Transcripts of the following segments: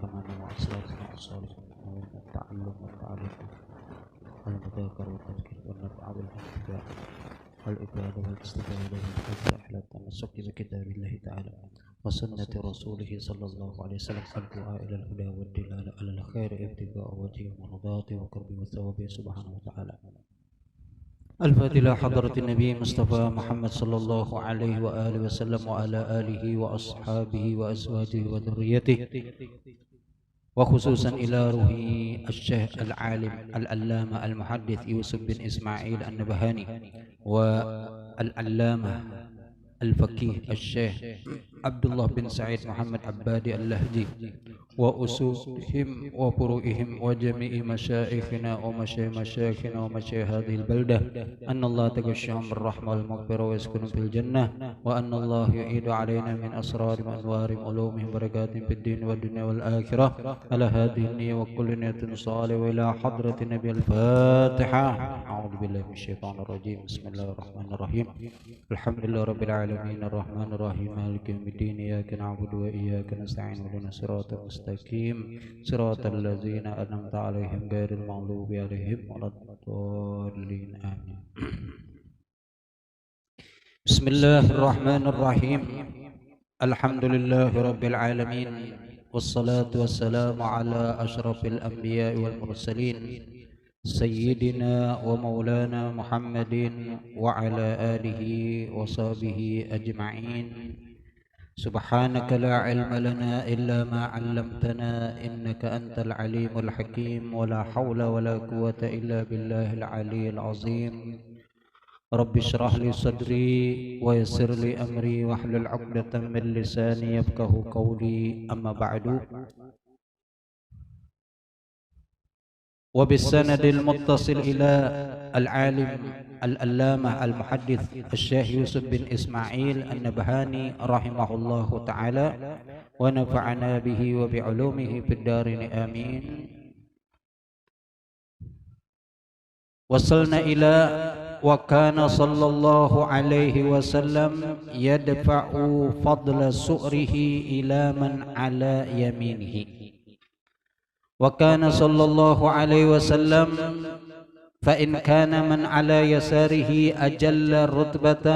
وحكمنا وأسرافنا وصالحنا والتعلم والتعلم والمذاكرة والتذكير والنفع بالاتباع والإبادة والاستفادة والفتح إلى التمسك بكتاب الله تعالى وسنة رسوله صلى الله عليه وسلم الدعاء إلى الهدى والدلالة على الخير ابتغاء وجهه ومرضاته وقرب وثوابه سبحانه وتعالى. الفاتحة حضرة النبي مصطفى محمد صلى الله عليه وآله وسلم وعلى آله وأصحابه وأزواجه وذريته وخصوصا إلى روح الشيخ العالم العلامة المحدث يوسف بن إسماعيل النبهاني والعلامة الفقيه الشيخ عبد الله بن سعيد محمد عبادي اللهجي وأصولهم وفروعهم وجميع مشايخنا ومشايخنا ومشايخ هذه البلدة أن الله تغشاهم بالرحمة والمغفرة ويسكنهم في الجنة وأن الله يعيد علينا من أسرار وأنوار علومهم بركاتهم في الدين والدنيا والآخرة على هذه النية وكل نية صالحة وإلى حضرة النبي الفاتحة. أعوذ بالله من الشيطان الرجيم. بسم الله الرحمن الرحيم. الحمد لله رب العالمين الرحمن الرحيم مالك يوم الدين إياك نعبد وإياك نستعين اهدنا الصراط المستقيم صراط الذين أنعمت عليهم غير المغضوب عليهم ولا الضالين آمين. بسم الله الرحمن الرحيم. الحمد لله رب العالمين والصلاة والسلام على أشرف الأنبياء والمرسلين سيدنا ومولانا محمد وعلى آله وصحبه أجمعين. سبحانك لا علم لنا إلا ما علمتنا إنك أنت العليم الحكيم ولا حول ولا قوة إلا بالله العلي العظيم. رب اشرح لي صدري ويسر لي أمري واحلل عقدة من لساني يفقه قولي. أما بعد، وبالسند المتصل إلى العالم العلامة المحدث الشيخ يوسف بن إسماعيل النبهاني رحمه الله تعالى ونفعنا به وبعلومه في الدارين آمين. وصلنا إلى وكان صلى الله عليه وسلم يدفع فضل سؤره إلى من على يمينه. وكان صلى الله عليه وسلم فإن كان من على يساره أجل رتبة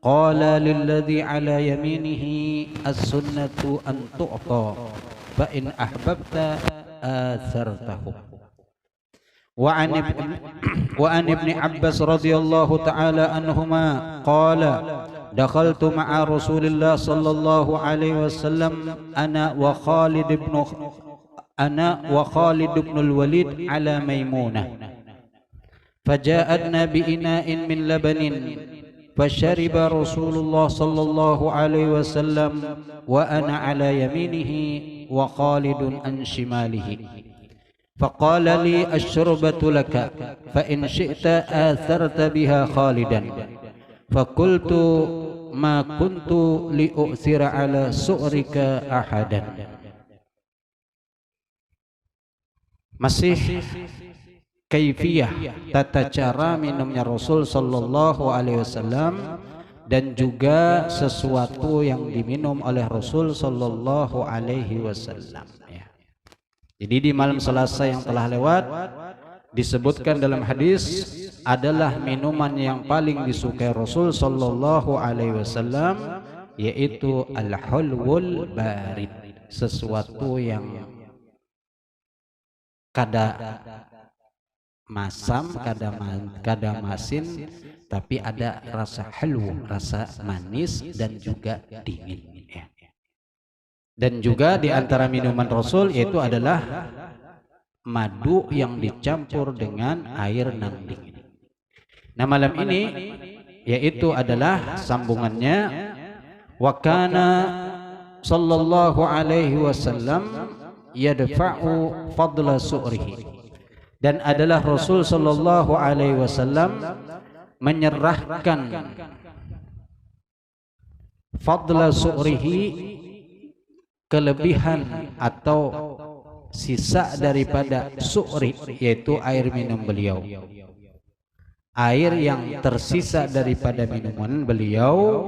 قال للذي على يمينه السنة أن تعطى فإن أحببت آثرته. وعن ابن عباس رضي الله تعالى عنهما قال دخلت مع رسول الله صلى الله عليه وسلم أنا وخالد بن الوليد على ميمونة فجاءتنا بإناء من لبن فشرب رسول الله صلى الله عليه وسلم وأنا على يمينه وخالد عن شماله فقال لي الشربة لك فإن شئت آثرت بها خالدا فقلت ما كنت لأؤثر على سؤرك أحدا. Masih kaifiyah tata cara minumnya Rasul sallallahu alaihi wasallam dan juga sesuatu yang diminum oleh Rasul sallallahu alaihi wasallam ya. Jadi di malam Selasa yang telah lewat disebutkan dalam hadis adalah minuman yang paling disukai Rasul sallallahu alaihi wasallam yaitu al-hulwul barid, sesuatu yang kada masam, kada masin, tapi ada rasa halwa, rasa manis dan juga dingin ya. Dan juga di antara minuman Rasul yaitu adalah madu yang dicampur dengan air nan dingin. Nah malam ini yaitu adalah sambungannya wa kana sallallahu alaihi wasallam yadfa'u fadla su'rihi, dan adalah Rasul sallallahu alaihi wasallam menyerahkan fadla su'rihi, kelebihan atau sisa daripada su'ri, yaitu air minum beliau, air yang tersisa daripada minuman beliau,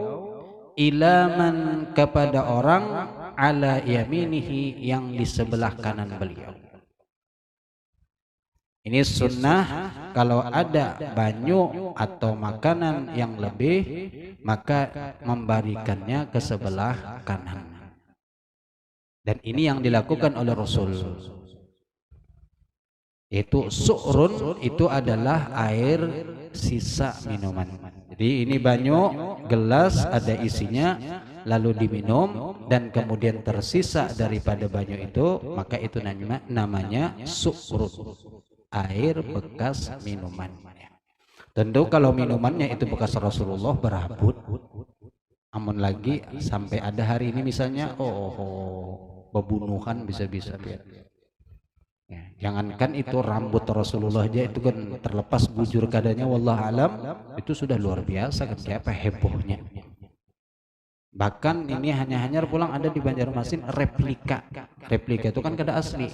ilaman kepada orang ala yaminihi, yang di sebelah kanan beliau. Ini sunnah, kalau ada banyu atau makanan yang lebih, maka memberikannya ke sebelah kanan. Dan ini yang dilakukan oleh Rasul. Itu su'run, itu adalah air sisa minuman. Jadi ini banyu, gelas ada isinya, lalu diminum, dan kemudian tersisa daripada banyu itu, maka itu namanya su'run, air bekas minuman. Tentu kalau minumannya itu bekas Rasulullah berabut, amun lagi sampai ada hari ini misalnya, pembunuhan bisa-bisa. Ya, jangankan itu rambut Rasulullah aja itu kan terlepas bujur kadanya, wallah alam, itu sudah luar biasa kan, kayak apa hebohnya. Bahkan ini hanya pulang ada di Banjarmasin replika. Replika itu kan kada asli.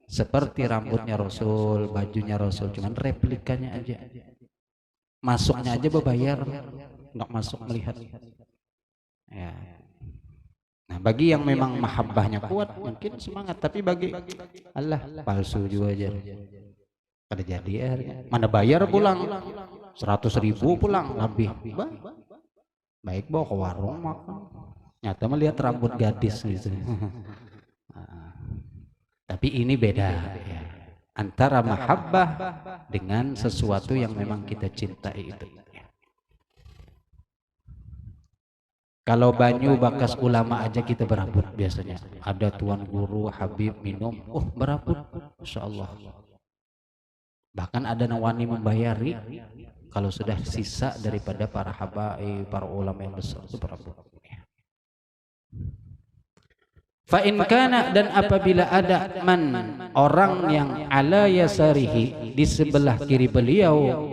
Seperti rambutnya Rasul, bajunya Rasul, cuman replikanya aja. Masuknya aja berbayar, nggak masuk melihat. Ya. Nah, bagi yang memang mahabbahnya kuat mungkin semangat, tapi bagi Allah palsu juga aja. Kada jadi akhirnya. Mana bayar pulang 100.000 pulang lebih. Baik bawa ke warung makan. Nyata melihat rambut gadis gitu. Tapi ini beda ya. Antara mahabbah dengan sesuatu yang memang kita cintai itu. Kalau banyu bakas ulama aja kita berabut biasanya. Ada tuan guru Habib minum, berabut, Masya Allah. Bahkan ada nawani membayari kalau sudah sisa daripada para habaib, para ulama yang besar itu berabut. Fa in kana, dan apabila ada orang yang ala yasarihi, di sebelah kiri beliau,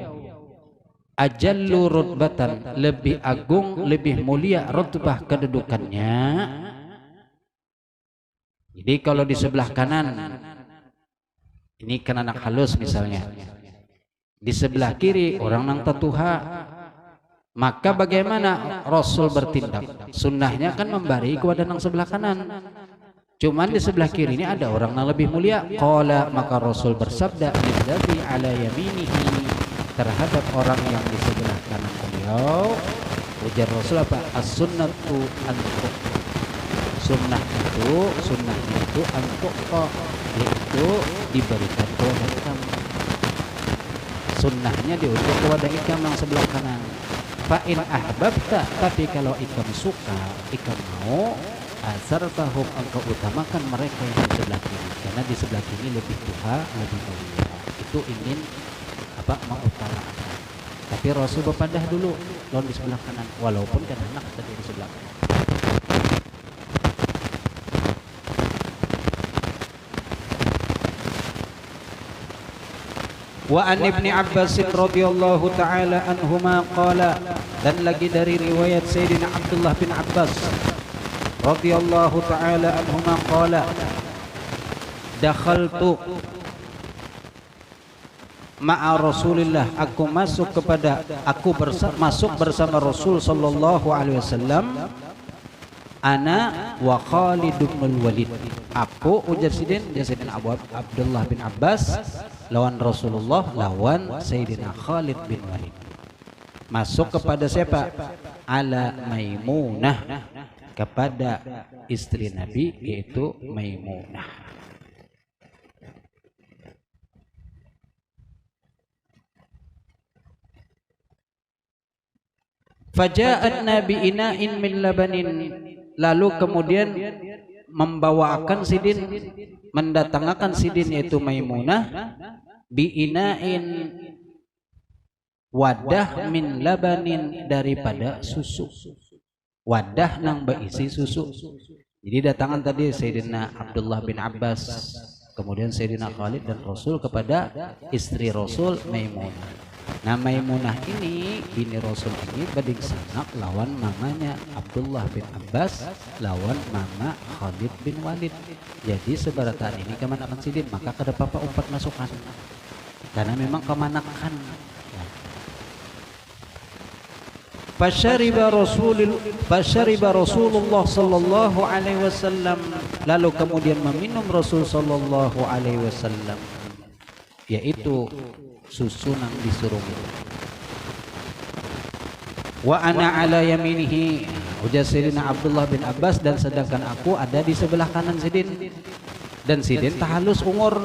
ajallu rutbatan, lebih agung, lebih mulia rutbah kedudukannya. Jadi kalau di sebelah kanan, ini kan anak halus misalnya, di sebelah kiri orang nang tatuha, maka bagaimana Rasul bertindak? Sunnahnya kan memberi kepada nang sebelah kanan. Cuman di sebelah kiri ini ada orang yang lebih mulia. Qala, maka Rasul bersabda, alladzi ala yaminihi, terhadap orang yang di sebelah kanan beliau. Ujar Rasul apa? As-sunnatu antuq. Sunnahnya itu antuq, yaitu diberikan kepada kamu. Sunnahnya diukur kepada ikam yang sebelah kanan. Fa in ahbabta, tapi kalau ikam suka, ikam mau, asartahum, engkau utamakan mereka yang di sebelah kiri, karena di sebelah kiri lebih tuha, lebih mulia. Itu ingin mengutamakan. Tapi Rasul berpadah dulu lawan di sebelah kanan, walaupun kan anak tadi di sebelah kanan. Wa an Ibni Abbas radhiyallahu taala anhuma qala, dan lagi dari riwayat Sayyidina Abdullah bin Abbas radhiyallahu taala anhuma qala, dakhaltu ma'a Rasulillah, aku masuk bersama Rasul sallallahu alaihi wasallam, ana wa Khalid bin Walid. Aku ujar Sayyidina Abdullah bin Abbas lawan Rasulullah lawan Sayyidina Khalid bin Walid. Masuk kepada siapa? Ala Maimunah, kepada istri Nabi yaitu Maimunah. Faja'at nabi ina'in min labanin, lalu kemudian mendatangkan sidin yaitu Maimunah, bi ina'in, wadah, min labanin, daripada susu, wadah nang berisi susu. Jadi datangan tadi Sayyidina Abdullah bin Abbas, kemudian Sayyidina Khalid dan Rasul kepada istri Rasul Maimunah. Nah, Maimunah ini bini Rasul ini bading sanak lawan mamanya Abdullah bin Abbas lawan mama Khalid bin Walid. Jadi sebaratan ini kemanakan sidin, maka kada papa umpat masukan karena memang kemanakan. Fasyariba Rasulullah sallallahu alaihi wasallam, lalu kemudian meminum Rasul sallallahu alaihi wasallam, yaitu susu nang disuruh minum. Wa ana ala yaminihi, ujar Sayyidina Abdullah bin Abbas, dan sedangkan aku ada di sebelah kanan Sidin. Dan Sidin tahalus umur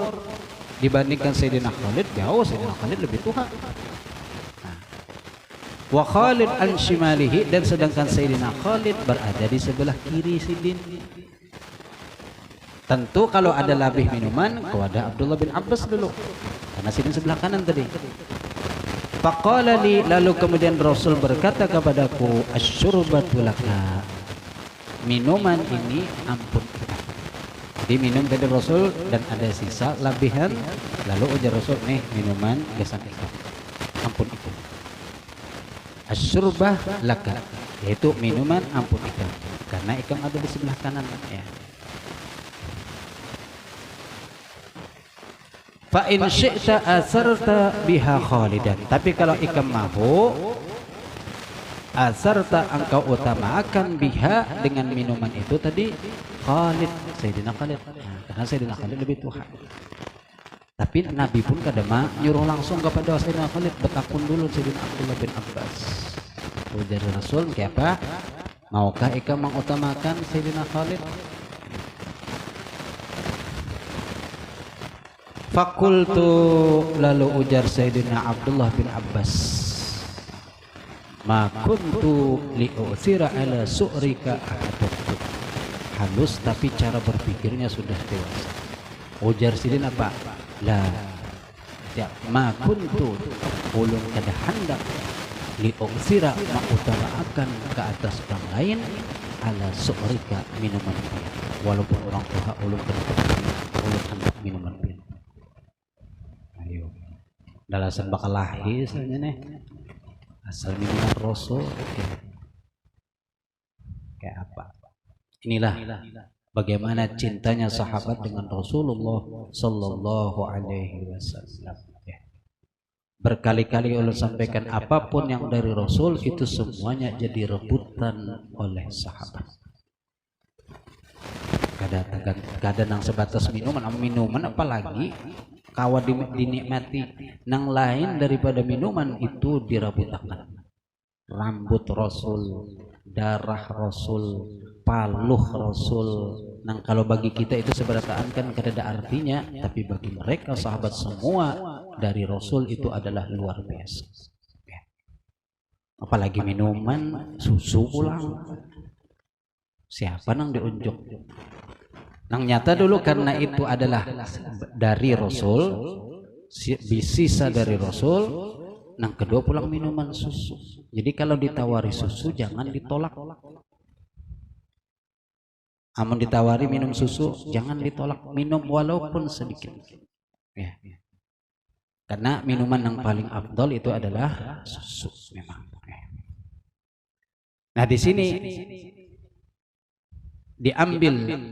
dibandingkan Sayyidina Khalid, jauh Sayyidina Khalid lebih tua. Wa Khalid an shimalihi, dan sedangkan Sayyidina Khalid berada di sebelah kiri Sidin. Tentu kalau ada lebih minuman kepada Abdullah bin Abbas dulu, karena Sidin sebelah kanan tadi. Faqala li, lalu kemudian Rasul berkata kepadaku, asyurbatu laka, minuman ini ampun. Diminum dari Rasul dan ada sisa lebihan, lalu ujar Rasul, nih minuman gesan itu, ampun itu. Asyurbah laka, yaitu minuman ampun ikam, karena ikam ada di sebelah kanan ya. Fa in syi'ta asarta biha Khalidan, tapi kalau ikam mahu, asarta engkau utamakan biha dengan minuman itu tadi Khalid, Sayyidina Khalid, nah, karena Sayyidina Khalid lebih tua. Tapi Nabi pun kadang nyuruh langsung kepada Sayyidina Khalid, betakun dulu Sayyidina Abdullah bin Abbas. Ujar Rasul, kayak apa? Maukah ikam mengutamakan Sayyidina Khalid? Fakultu, lalu ujar Sayyidina Abdullah bin Abbas, ma kuntu li'uthira ala su'rika ahadatu. Halus tapi cara berpikirnya sudah dewasa. Ujar Sidin apa? La ya, ma kuntu, ulun kada hendak li'uthira, mengutamakan ke atas orang lain, ala su'rika, minuman pil. Walaupun orang tua ulun ulun hendak minuman pil. Ayo, dalasan bakal lahir saja nih, asal minuman Rasul kayak apa? Inilah bagaimana cintanya sahabat dengan Rasulullah sallallahu alaihi wasallam. Berkali-kali ulun sampaikan, apapun yang dari Rasul itu semuanya jadi rebutan oleh sahabat. Kadang nang sebatas minuman apalagi kawa dinikmati, nang lain daripada minuman itu dirabutakan. Rambut Rasul, darah Rasul, paluh Rasul. Nang kalau bagi kita itu seberataan kan kada ada artinya, tapi bagi mereka sahabat semua dari Rasul itu adalah luar biasa. Apalagi minuman, susu pulang. Siapa nang diunjuk? Nang nyata dulu karena itu adalah dari Rasul, sisa dari Rasul. Nang kedua pulang minuman susu. Jadi kalau ditawari susu jangan ditolak. Amun ditawari minum susu jangan ditolak, minum walaupun sedikit. Ya. Karena minuman yang paling afdal itu adalah susu memang. Nah di sini diambil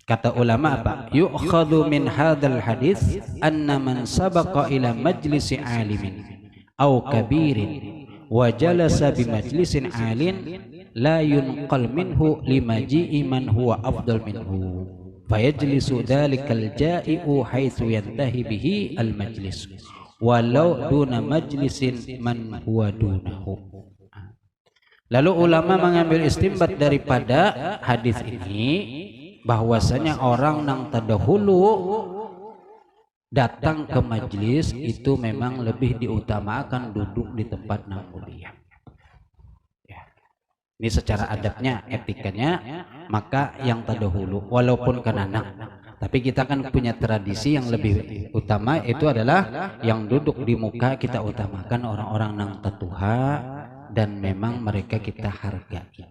kata ulama apa? Yu'khadhu min hadzal hadis anna man sabaqa ila majlisi alimin aw kabirin wa jalasa bi majlisin alin la yunqal minhu limaji'i man huwa afdal minhu fayajlisu dhalikal ja'i'u haitsu yantahi bihi al majlis walau duna majlisin man huwa dunahu. Lalu ulama mengambil istimbat daripada hadis ini bahwasanya orang yang terdahulu datang ke majlis itu memang lebih diutamakan duduk di tempat yang mulia. Ya. Ini secara adabnya, etikanya, maka yang terdahulu walaupun kan anak, tapi kita kan punya tradisi yang lebih utama itu adalah yang duduk di muka kita utamakan orang-orang yang tertua dan memang mereka kita hargai.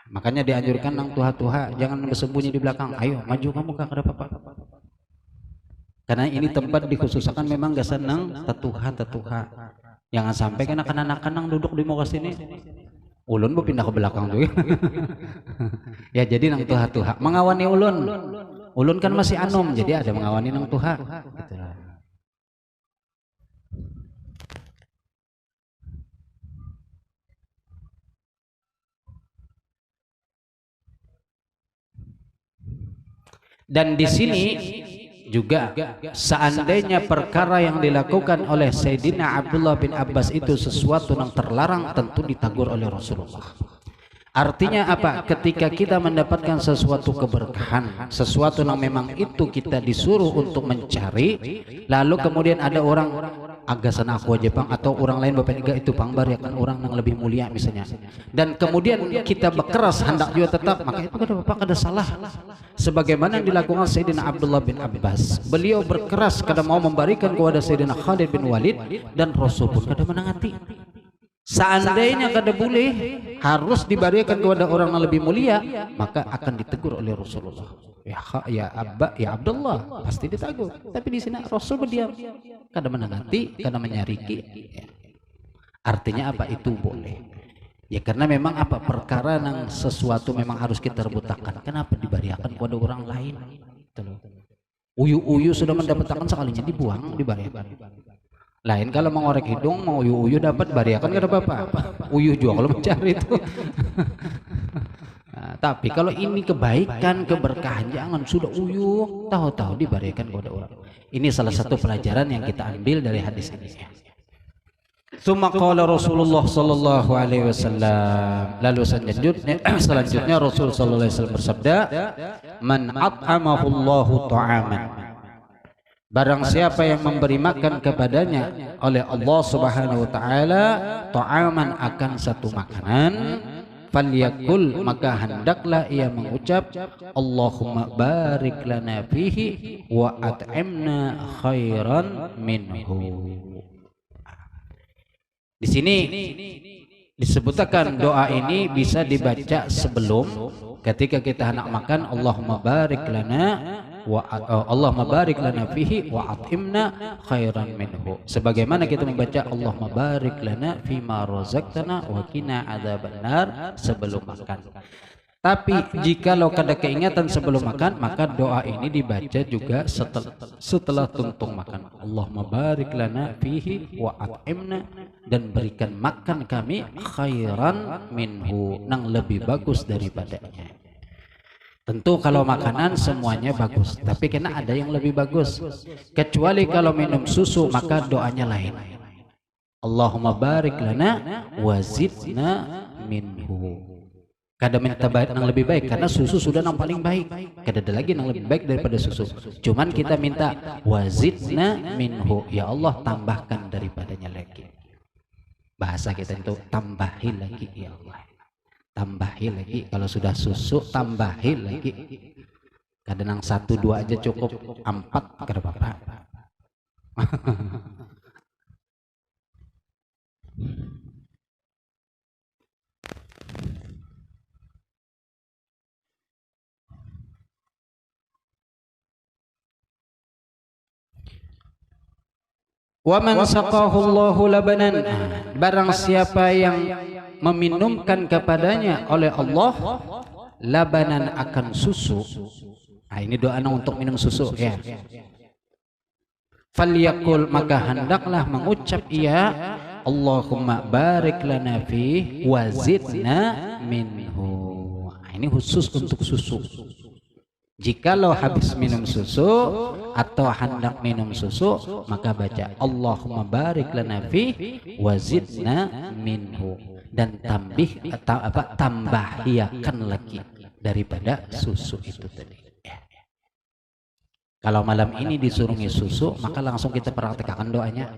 Makanya dianjurkan nang tuha-tuha jangan bersembunyi di belakang. Ayo maju kamu kak, ada apa-apa. Karena ini tempat dikhususkan memang gak senang tetuha. Jangan sampai kan anak-anak nang duduk di muka sini. Ulun mau pindah ke belakang juga. Ya jadi nang tuha-tuha mengawani ulun. Ulun kan masih anom, jadi ada mengawani nang tuha. Gitu. Dan di sini juga seandainya perkara yang dilakukan oleh Sayyidina Abdullah bin Abbas itu sesuatu yang terlarang, tentu ditegur oleh Rasulullah. Artinya apa? Ketika kita mendapatkan sesuatu keberkahan, sesuatu yang memang itu kita disuruh untuk mencari, lalu kemudian ada orang agasan aku aja pang, atau orang lain bapak enggak itu pang bar ya kan orang yang lebih mulia misalnya, dan kemudian kita berkeras hendak juga tetap, maka itu kada bapak kada salah. Sebagaimana yang dilakukan Sayyidina Abdullah bin Abbas, beliau berkeras kada mau memberikan kepada Sayyidina Khalid bin Walid, dan Rasul pun kada menangati. Seandainya kada boleh harus diberikan kepada orang yang lebih mulia, maka akan ditegur oleh Rasulullah. Ya Abdullah, pasti ditegur. Tapi di sini Rasul berdiam, kada menangati, kada menyariki. Artinya apa? Itu boleh. Ya karena memang apa, perkara yang sesuatu memang harus kita rebutakan. Kenapa diberikan kepada orang lain? Uyu-uyu sudah mendapatkan sekalinya dibuang, diberikan. Lain kalau mengorek hidung mau uyu-uyu dapat bariakan kada apa-apa. Uyu juga kalau mencari itu. Nah, tapi kalau ini kebaikan, keberkahan, jangan sudah uyu tahu-tahu diberikan kepada orang. Ini salah satu pelajaran yang kita ambil dari hadis ini. Tsumma qala Rasulullah sallallahu alaihi wasallam, lalu selanjutnya Rasul sallallahu alaihi wasallam bersabda, man at'amahu Allahu ta'aman, barang siapa yang memberi makan kepadanya oleh Allah Subhanahu wa taala ta'aman, akan satu makanan, falyakul, maka hendaklah ia mengucap Allahumma barik lana fihi wa at'imna khairan minhu. Di sini disebutkan doa ini bisa dibaca sebelum ketika kita hendak makan, Allahumma barik lana wa Allahumma barik lana fihi wa at'imna khairan minhu. Sebagaimana kita membaca Allahumma barik lana fima razaqtana wa qina adzabannar sebelum makan. Tapi jikalau kada keingatan sebelum makan, maka doa ini dibaca juga setelah tuntung makan. Allahumma barik lana fihi wa at'imna, dan berikan makan kami khairan minhu, nang lebih bagus daripadanya. Tentu kalau makanan semuanya bagus, tapi kena ada yang lebih bagus. Kecuali kalau minum susu, maka doanya lain. Allahumma barik lana wa zidna minhu. Kada minta baik yang lebih baik, karena susu sudah yang paling baik. Kada ada lagi yang lebih baik daripada susu. Cuman kita minta wazidna minhu, ya Allah tambahkan daripadanya lagi. Bahasa kita itu tambahi lagi ya Allah. Tambahi lagi. Kalau sudah susu tambahi lagi. Kadang 1, 2 aja cukup, 4 kada apa-apa. Wa man saqahu Allahu labanan, barang siapa yang meminumkan kepadanya oleh Allah labanan, akan susu. Nah, ini doa untuk minum susu ya. Falyakul, maka hendaklah mengucap ia Allahumma barik lana fi wa zidna minhu. Nah, ini khusus untuk susu. Jikalau habis minum susu atau hendak minum susu, maka baca Allahumma barik lana fi wa zidna minhu, dan tambahiakan lagi daripada susu itu tadi. Kalau malam ini disuruh susu, maka langsung kita praktekkan doanya.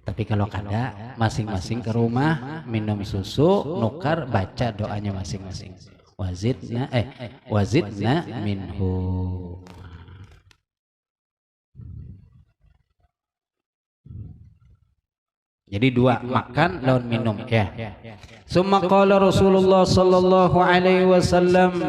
Tapi kalau kada, masing-masing ke rumah minum susu, nukar baca doanya masing-masing. Wazidna minhu. Jadi dua, makan lawan minum ya. Summa qala Rasulullah sallallahu alaihi wasallam,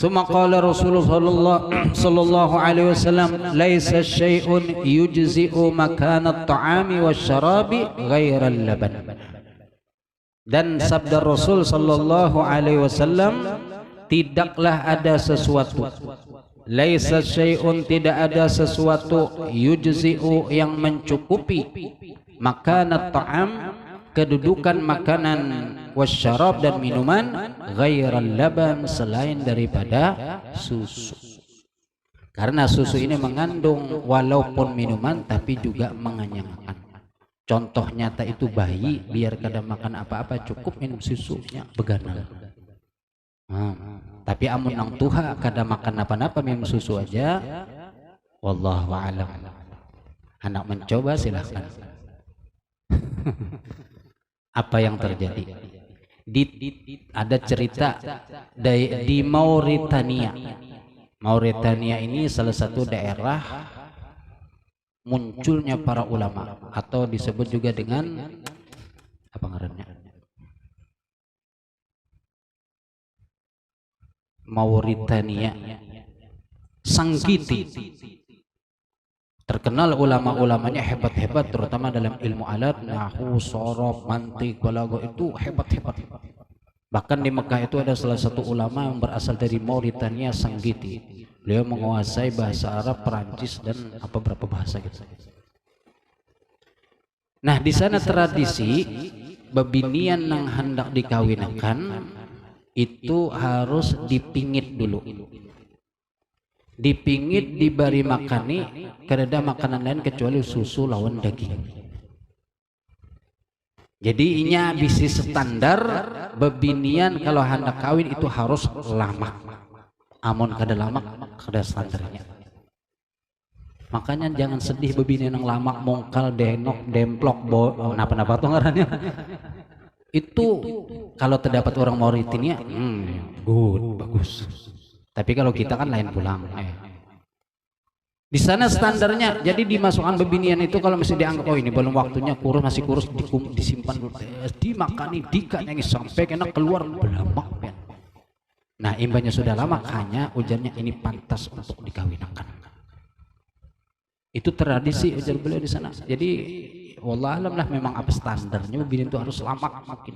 Summa qala Rasulullah sallallahu alaihi wasallam, laisa syai'un yujzi'u makana at-ta'ami wasyarabi ghairal laban. Dan sabda Rasul sallallahu alaihi wasallam, tidaklah ada sesuatu Laisa syai'un, tidak ada sesuatu, yujzi'u, yang mencukupi, makanat ta'am, kedudukan makanan, wasyarab, dan minuman, ghairal laban, selain daripada susu. Karena susu ini mengandung walaupun minuman tapi juga mengenyangkan. Contoh nyata itu bayi, biar kada makan apa-apa cukup minum susunya beganal. Tapi amun nang tuha kada makan apa-apa minum susu aja, wallahu a'lam. Anak mencoba silahkan. Apa yang terjadi? Ada cerita di Mauritania. Mauritania ini salah satu daerah munculnya para ulama, atau disebut juga dengan apa ngarannya? Mauritania Sanggiti. Terkenal ulama-ulamanya hebat-hebat, terutama dalam ilmu alat, nahwu, sorof, mantik, balaghah, itu hebat-hebat. Bahkan di Mekah itu ada salah satu ulama yang berasal dari Mauritania, Sanggiti. Beliau menguasai bahasa Arab, Perancis, dan beberapa bahasa gitu. Nah, di sana tradisi bebinian yang hendak dikawinkan itu harus dipingit dulu. Dipingit, diberi makani, kada makanan lain kecuali susu lawan daging. Jadi inya bisi standar bebinian kalau hendak kawin itu harus lama. Amun kada lama kada standarnya. Makanya jangan sedih bebinian yang lama, mongkal, denok, demplok, napa-napa tuh ngarannya. Itu kalau terdapat orang Mauritania, good, bagus. Tapi kalau kita kan lain pulang. Di sana standarnya, jadi dimasukkan bebinian itu kalau masih dianggap oh ini belum waktunya, kurus, masih kurus, disimpan dulu, dimakani, dikanyang sampai kena keluar belamak. Nah, imbanya sudah lama, hanya ujarnya ini pantas untuk dikawinkan. Itu tradisi ujar beliau di sana. Jadi wallah alam lah, memang apa standarnya bebinian itu harus lama makin.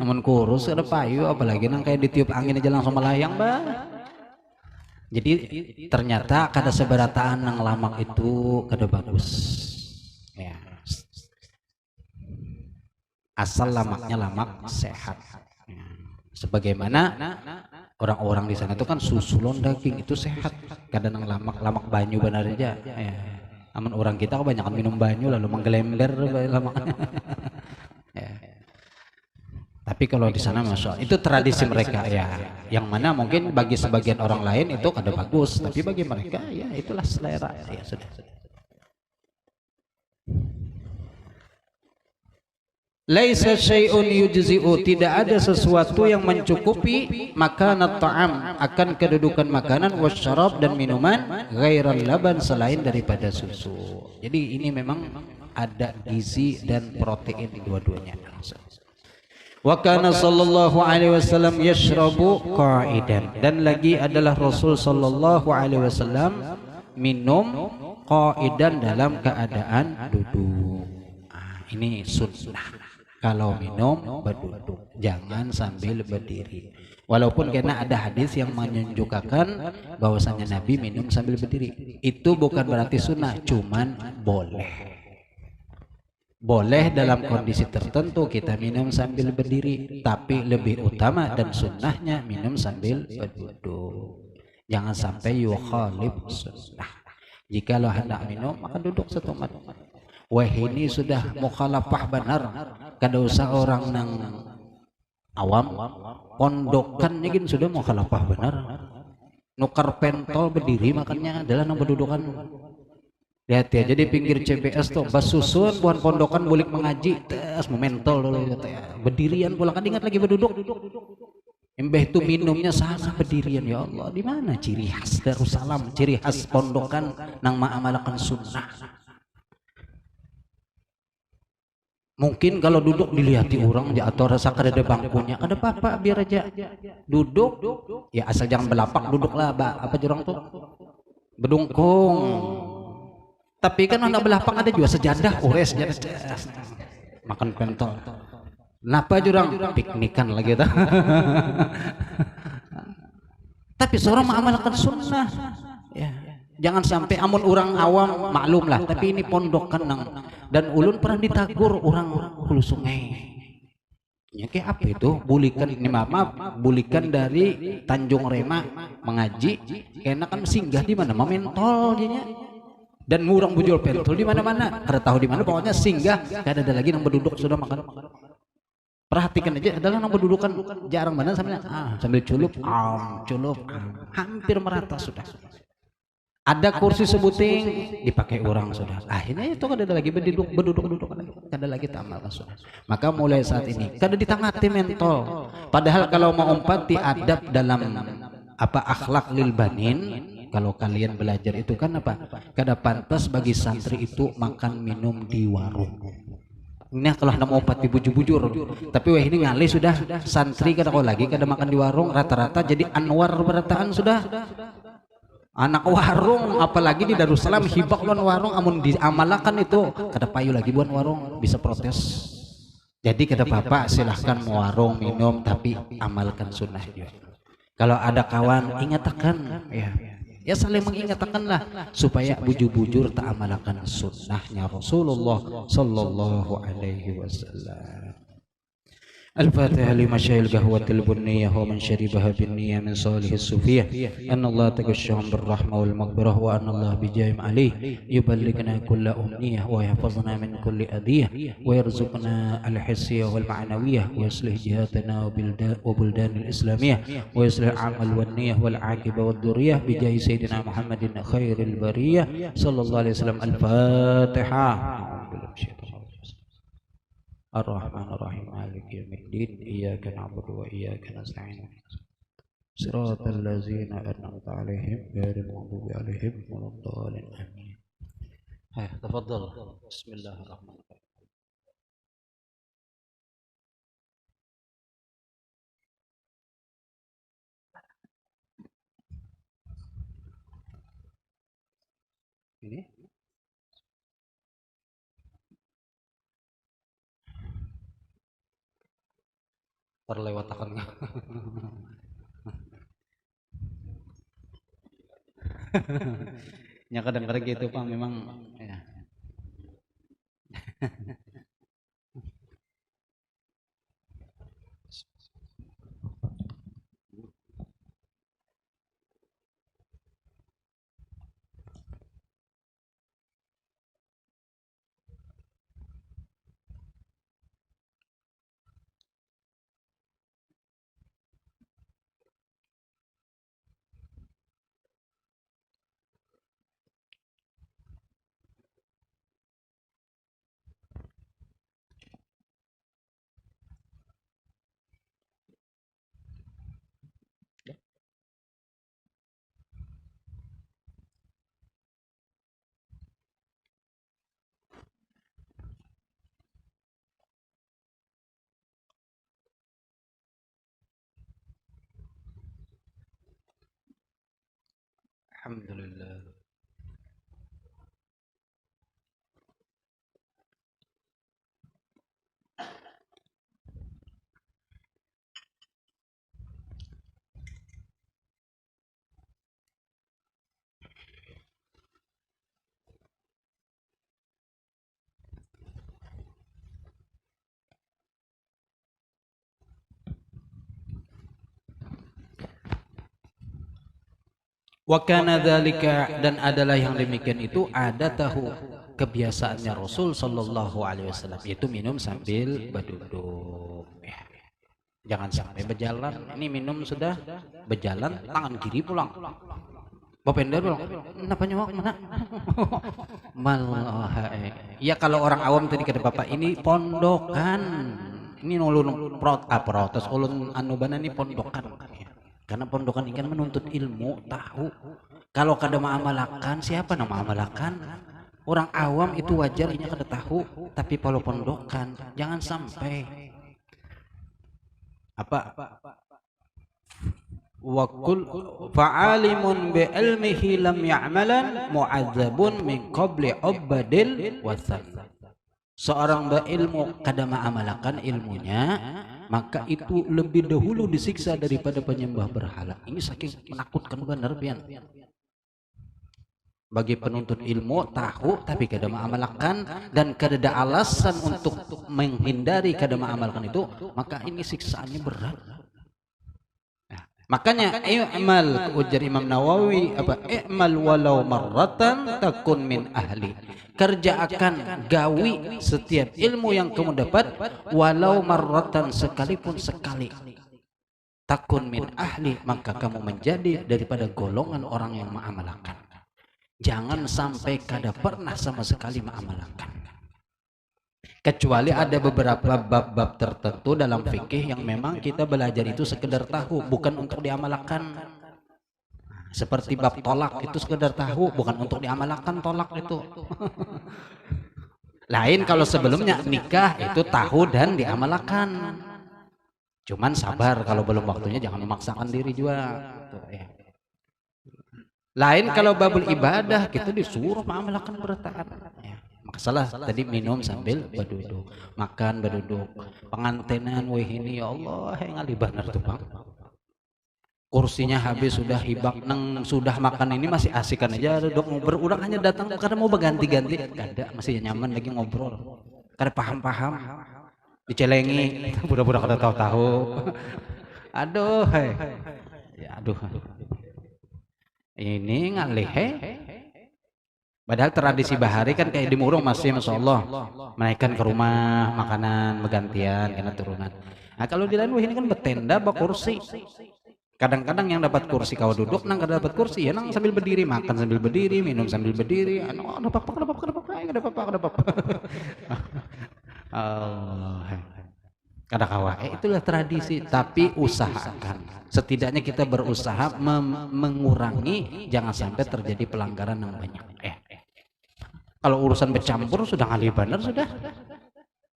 Namun kurus ada payu, apalagi nang kayak ditiup angin aja langsung melayang, bah. Jadi ternyata kada seberataan nang lamak itu kada bagus. Ya. Asal lamaknya lamak sehat. Ya. Sebagaimana orang-orang di sana itu kan susu lon daging itu sehat. Kada nang lamak banyu benar aja. Ya. Namun orang kita kebanyakan minum banyu lalu menggelember lamaknya. Ya. Tapi kalau di sana masya Allah, itu tradisi mereka ya, yang mana mungkin bagi sebagian orang lain itu kada bagus, tapi bagi mereka ya itulah selera ya sudah. Laisa syai'un yujzi'u, tidak ada sesuatu yang mencukupi makanat ta'am, akan kedudukan makanan, wasyarab, dan minuman, ghairal laban, selain daripada susu. Jadi ini memang ada gizi dan protein di dua-duanya. Wa kana sallallahu alaihi wasallam yashrabu qa'idan, dan lagi adalah Rasul sallallahu alaihi wasallam minum qa'idan, dalam keadaan duduk. Ini sunnah, kalau minum berduduk, jangan sambil berdiri. Walaupun karena ada hadis yang menunjukkan bahwasanya Nabi minum sambil berdiri, itu bukan berarti sunnah, cuman boleh. Boleh dalam kondisi tertentu kita minum sambil berdiri, tapi lebih utama dan sunnahnya minum sambil berduduk. Jangan sampai yukhalif sunnah. Jikalau hendak minum maka duduk setumat. Wah, ini sudah mukhalafah benar. Kada usah orang nang awam, pondokan gin sudah mukhalafah benar. Nukar pentol berdiri makanya adalah nang berdudukan. Lihat ya, jadi pinggir CBS tuh bas susun buat pondokan bulik mengaji tes mementol dulu ya. Berdirian pula kan, ingat lagi berduduk. Embeh itu minumnya sana berdirian, ya Allah. Di mana ciri khas Darussalam, ciri khas pondokan nang mengamalkan sunnah? Mungkin kalau duduk dilihati orang atau rasa kada ada bangkunya, ada apa-apa biar aja duduk. Ya asal jangan belapak, duduklah apa jurang tuh bedungkung. Tapi kan anak belapang ada juga sejadah, sejadah makan pentol. Kenapa jurang piknikan lagi tuh? Tapi seorang mengamalkan sunnah ya. Jangan sampai amun orang awam maklum lah, tapi ini pondokan nang dan ulun pernah ditagur orang hulu sungai. Ya kayak apa itu? Bulikan ini maaf, bulikan dari Tanjung Rema mengaji, karena kan singgah di mana? Mentol dia. Dan murang bujul pentol di mana-mana. Kada tahu di mana, pokoknya singgah. Kada ada lagi yang berduduk sudah makan. Perhatikan aja, adalah yang berdudukan jarang mana sambil culup, hampir merata sudah. Ada kursi sebuting dipakai orang sudah. Akhirnya itu kada ada lagi berduduk kada lagi tamal sudah. Maka mulai saat ini kada ditangati mentol. Padahal kalau mau umpati adab dalam apa akhlak lil banin, kalau kalian belajar itu kan apa? Kada pantas bagi santri itu makan minum di warung. Ini kalau nak mau opat bujur-bujur, tapi wah ini ngalih sudah santri kada kau lagi kada makan di warung, rata-rata jadi anwar berataan sudah. Anak warung apalagi di Darussalam hibak lawan warung, amun diamalakan itu kada payu lagi buat warung, bisa protes. Jadi kada apa-apa, silahkan mau warung minum tapi amalkan sunnah juga. Kalau ada kawan ingatkan ya saling mengingatkanlah supaya bujur-bujur tak amalkan sunnahnya Rasulullah sallallahu alaihi wasallam. الفاتحة لمشايخ القهوة البنية ومن شربها بالنية من صالح الصوفية أن الله تغشهم بالرحمة والمغفرة وأن الله بجاهم عليه يبلغنا كل أمنية ويحفظنا من كل أذية ويرزقنا الحسية والمعنوية ويصلح جهاتنا وبلدان الإسلامية ويصلح العمل والنية والعاقبة والذرية بجاه سيدنا محمد خير البرية صلى الله عليه وسلم. الفاتحة. الرحمن الرحيم مالك يوم الدين إياك نعبد وإياك نستعين صراط الذين أنعمت عليهم غير المغضوب عليهم ولا الضالين آمين. تفضل. بسم الله الرحمن الرحيم. Ini terlewatakan nya kadang-kadang gitu Pak, memang ya. Alhamdulillah. Wa kana dzalika, dan adalah yang demikian itu ada tahu kebiasaannya Rasul sallallahu alaihi wasallam, yaitu minum sambil berduduk ya. Jangan sampai berjalan, ini minum sudah berjalan tangan kiri pulang. Bapenda pulang. Kenapa nyawak mana? Ya kalau orang awam tadi kata Bapak, ini pondokan. Ini ulun protes ulun anubana ini pondokan. Karena pondokan ini kan menuntut ilmu, tahu. Kalau kada mengamalkan, siapa nama mengamalkan? Orang awam itu wajar ini kada tahu, tapi kalau pondokan jangan sampai apa? Wa kul fa'alimun bi ilmihi lam ya'malan mu'adzabun min qabli ubadil wasan. Seorang berilmu kada mengamalkan ilmunya, maka itu lebih dahulu disiksa daripada penyembah berhala. Ini saking menakutkan benar pian. Bagi penuntut ilmu tahu tapi kada mengamalkan dan kada ada alasan untuk menghindari kada mengamalkan itu, maka ini siksaannya berat. Nah, makanya i'mal, ujar Imam Nawawi apa, i'mal walau marratan takun min ahli. Kerjakan, gawi setiap ilmu yang kamu dapat walau marratan, sekalipun sekali, takun min ahli, maka kamu menjadi daripada golongan orang yang mengamalkan. Jangan sampai kada pernah sama sekali mengamalkan. Kecuali ada beberapa bab-bab tertentu dalam fikih yang memang kita belajar itu sekedar tahu, bukan untuk diamalkan. Seperti bab tolak itu sekedar tahu, bukan untuk diamalkan tolak itu. Lain kalau sebelumnya nikah itu tahu dan diamalkan. Cuman sabar, kalau belum waktunya jangan memaksakan diri juga. Lain kalau babul ibadah kita disuruh mengamalkan bertahan. Masalah tadi minum sambil berduduk, makan berduduk, pengantenan weh ini ya Allah ngali bener tuh Bang. Kursinya habis sudah hibak neng sudah makan ini masih asikan aja duduk ngobrol, orang hanya datang karena mau berganti-ganti, kada masih nyaman lagi ngobrol, kada paham-paham, dicelengi, budak-budak kada tahu-tahu. Aduh, ya aduh. Ini ngalih padahal tradisi bahari kan kayak di Murung masih Masya Allah menaikkan ke rumah makanan bergantian karena turunan. Nah kalau di lain ini kan bertenda bak kursi, kadang-kadang yang dapat kursi kau duduk nang kada dapat kursi ya nang sambil berdiri, makan sambil berdiri, minum sambil berdiri, ada apa-apa Allah kada kawa. Itulah tradisi, tapi usahakan setidaknya kita berusaha mengurangi, jangan sampai terjadi pelanggaran yang banyak. Kalau urusan bercampur sudah ngali benar sudah.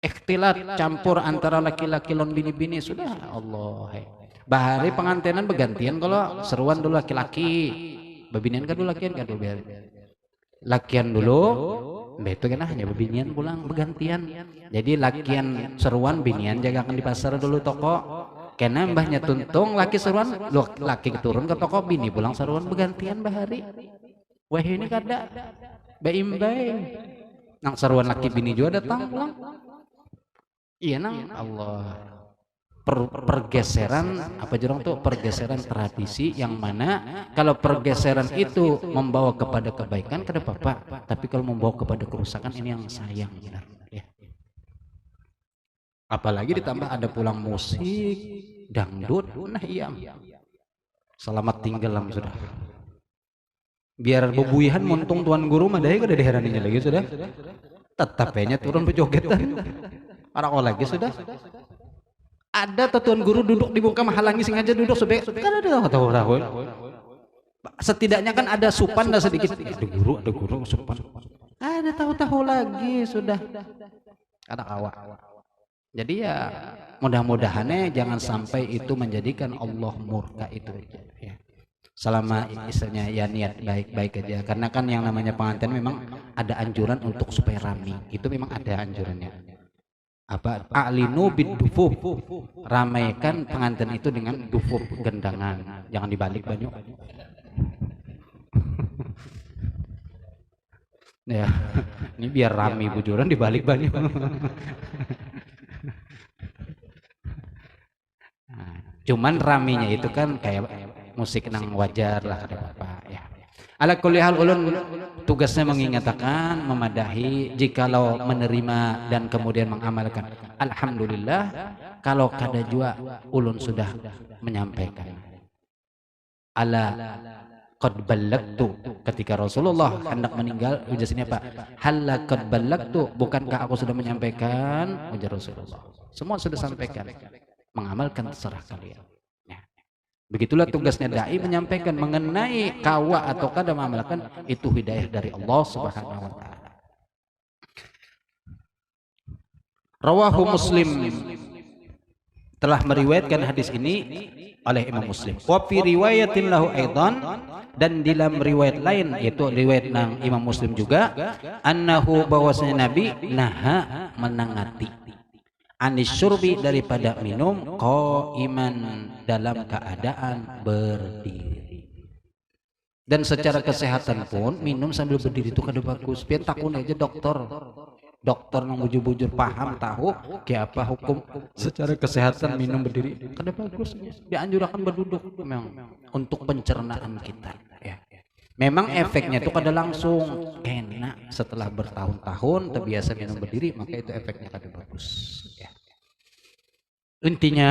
Ikhtilat campur antara laki-laki lon bini-bini sudah Allah. Bahari pengantenan bergantian, kalau seruan dulu laki-laki, babinian kan dulu lakian kan dulu biar. Lakian dulu, betul kan hanya babinian pulang bergantian. Jadi lakian seruan binian jagakan di pasar dulu toko. Karena mbahnya tuntung laki seruan, laki turun ke toko, bini pulang seruan bergantian bahari. Wah ini kada baim-baim. Nang seruan laki bini juga datang pulang. Iya nang Allah. Pergeseran apa jorong tuh, pergeseran tradisi yang mana kalau pergeseran itu membawa kepada kebaikan kada apa-apa, tapi kalau membawa kepada kerusakan ini yang sayang benar ya. Apalagi ditambah ada pulang musik dangdut, nah iya selamat tinggalam sudah. Biar bebuihan muntung tuan guru mah daya kada diheraninya lagi sudah. Tetapnya turun pejogetan. Para lagi sudah. Ada tuan guru duduk di muka mahalangi sengaja duduk sebek. Kan ada tahu. Setidaknya kan ada supan dah sedikit. Ada guru supan. Ada tahu-tahu lagi sudah. Ada kawa. Jadi ya mudah-mudahannya jangan sampai itu menjadikan Allah murka itu ya. Selama istilahnya ya niat baik-baik aja, karena kan yang namanya pengantin memang ada anjuran untuk supaya rame, itu memang ada anjurannya. Apa a'linu bid-dufuf, ramaikan pengantin itu dengan dufuf, gendangan, jangan dibalik banyak. Ya, ini biar rame bujuran dibalik banyak. Cuman raminya itu kan kayak musik nang wajar lah ada apa ya. Ala kulli hal ulun tugasnya mengingatkan, memadahi, jikalau menerima dan kemudian mengamalkan. Alhamdulillah, kalau kada jua ulun sudah menyampaikan. Ala qad ballagtu, ketika Rasulullah hendak meninggal ujar sini apa? Halla qad ballagtu, bukankah aku sudah menyampaikan? Ujar Rasulullah. Semua sudah sampaikan. Mengamalkan terserah kalian. Ya. Begitulah tugasnya dai, menyampaikan mengenai kawa atau kada mengamalkan, itu hidayah dari Allah Subhanahu wa taala. Rawahu Muslim, telah meriwayatkan hadis ini oleh Imam Muslim. Wa fi riwayatin lahu aidan, dan di dalam riwayat lain yaitu riwayat nang Imam Muslim juga, annahu bahwasanya Nabi naha menangati anis syurbi daripada minum qaiman dalam keadaan berdiri. Dan secara kesehatan pun minum sambil berdiri itu kada bagus. Pian takun aja dokter yang bujur-bujur paham tahu kayak apa hukum secara kesehatan minum berdiri kada bagus. Dianjurkan berduduk memang untuk pencernaan kita ya. Memang efeknya itu kada langsung kena setelah bertahun-tahun terbiasa minum berdiri, maka itu efeknya kada bagus ya. Intinya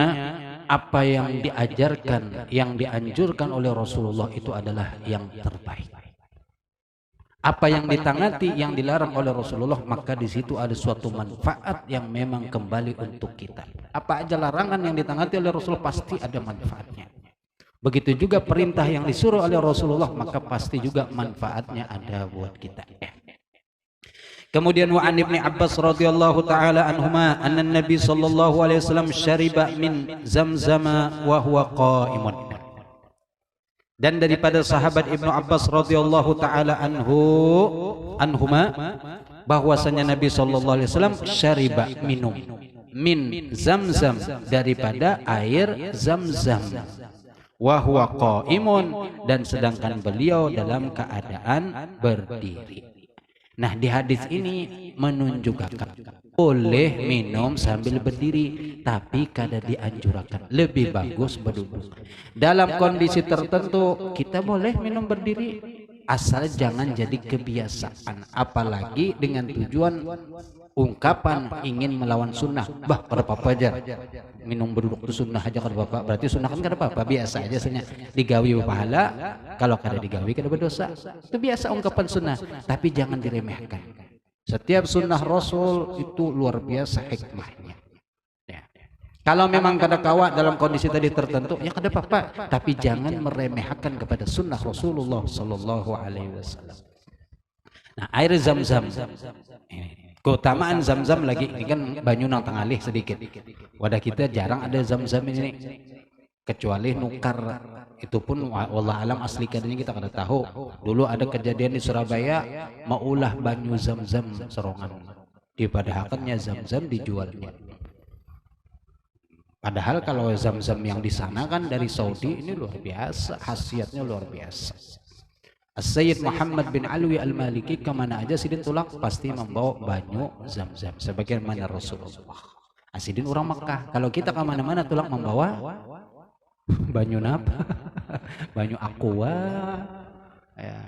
apa yang diajarkan, yang dianjurkan oleh Rasulullah itu adalah yang terbaik. Apa yang ditangati, yang dilarang oleh Rasulullah, maka di situ ada suatu manfaat yang memang kembali untuk kita. Apa aja larangan yang ditangati oleh Rasulullah pasti ada manfaatnya. Begitu juga perintah yang disuruh oleh Rasulullah, maka pasti juga manfaatnya ada buat kita. Kemudian wa an Ibnu Abbas radhiyallahu taala anhuma anna Nabi sallallahu alaihi wasallam syariba min zamzama wa huwa qa'imun. Dan daripada sahabat Ibnu Abbas radhiyallahu taala anhuma bahwasanya Nabi sallallahu alaihi wasallam syariba minum min zamzam daripada air zamzam wa huwa qa'imun dan sedangkan beliau dalam keadaan berdiri. Nah, di hadis ini menunjukkan boleh minum sambil berdiri, tapi kada dianjurkan. Lebih bagus berduduk. Dalam kondisi tertentu kita boleh minum berdiri, asal jangan jadi kebiasaan. Apalagi dengan tujuan ungkapan ingin melawan sunnah. Bah, kada apa-apa aja minum berduduk itu sunnah aja, kada apa-apa. Berarti sunnah kan kada apa-apa, biasa aja saja. Digawi berpahala, kalau kada digawi kada berdosa. Itu biasa ungkapan sunnah, tapi jangan diremehkan. Setiap sunnah Rasul itu luar biasa hikmahnya ya. Kalau memang kada kawa dalam kondisi tadi tertentu, ya kada apa-apa, tapi jangan meremehkan kepada sunnah Rasulullah sallallahu alaihi wasallam. Nah, air zam-zam ini keutamaan zam-zam lagi ini kan banyu nang tengalih sedikit. Wadah kita jarang ada zam-zam ini, kecuali nukar. Itu pun wallah alam asli kadanya kita kada tahu. Dulu ada kejadian di Surabaya maulah banyu zam-zam serongan, dipadahkannya zam-zam dijualnya. Padahal kalau zam-zam yang di sana kan dari Saudi, ini luar biasa, khasiatnya luar biasa. Sayyid Muhammad bin Alwi Al-Maliki kemana aja Sidin tulak pasti membawa banyu zam-zam sebagaimana Rasulullah. Sidin orang Mekah, kalau kita kemana-mana tulak membawa banyu napa? Banyu aqua ya.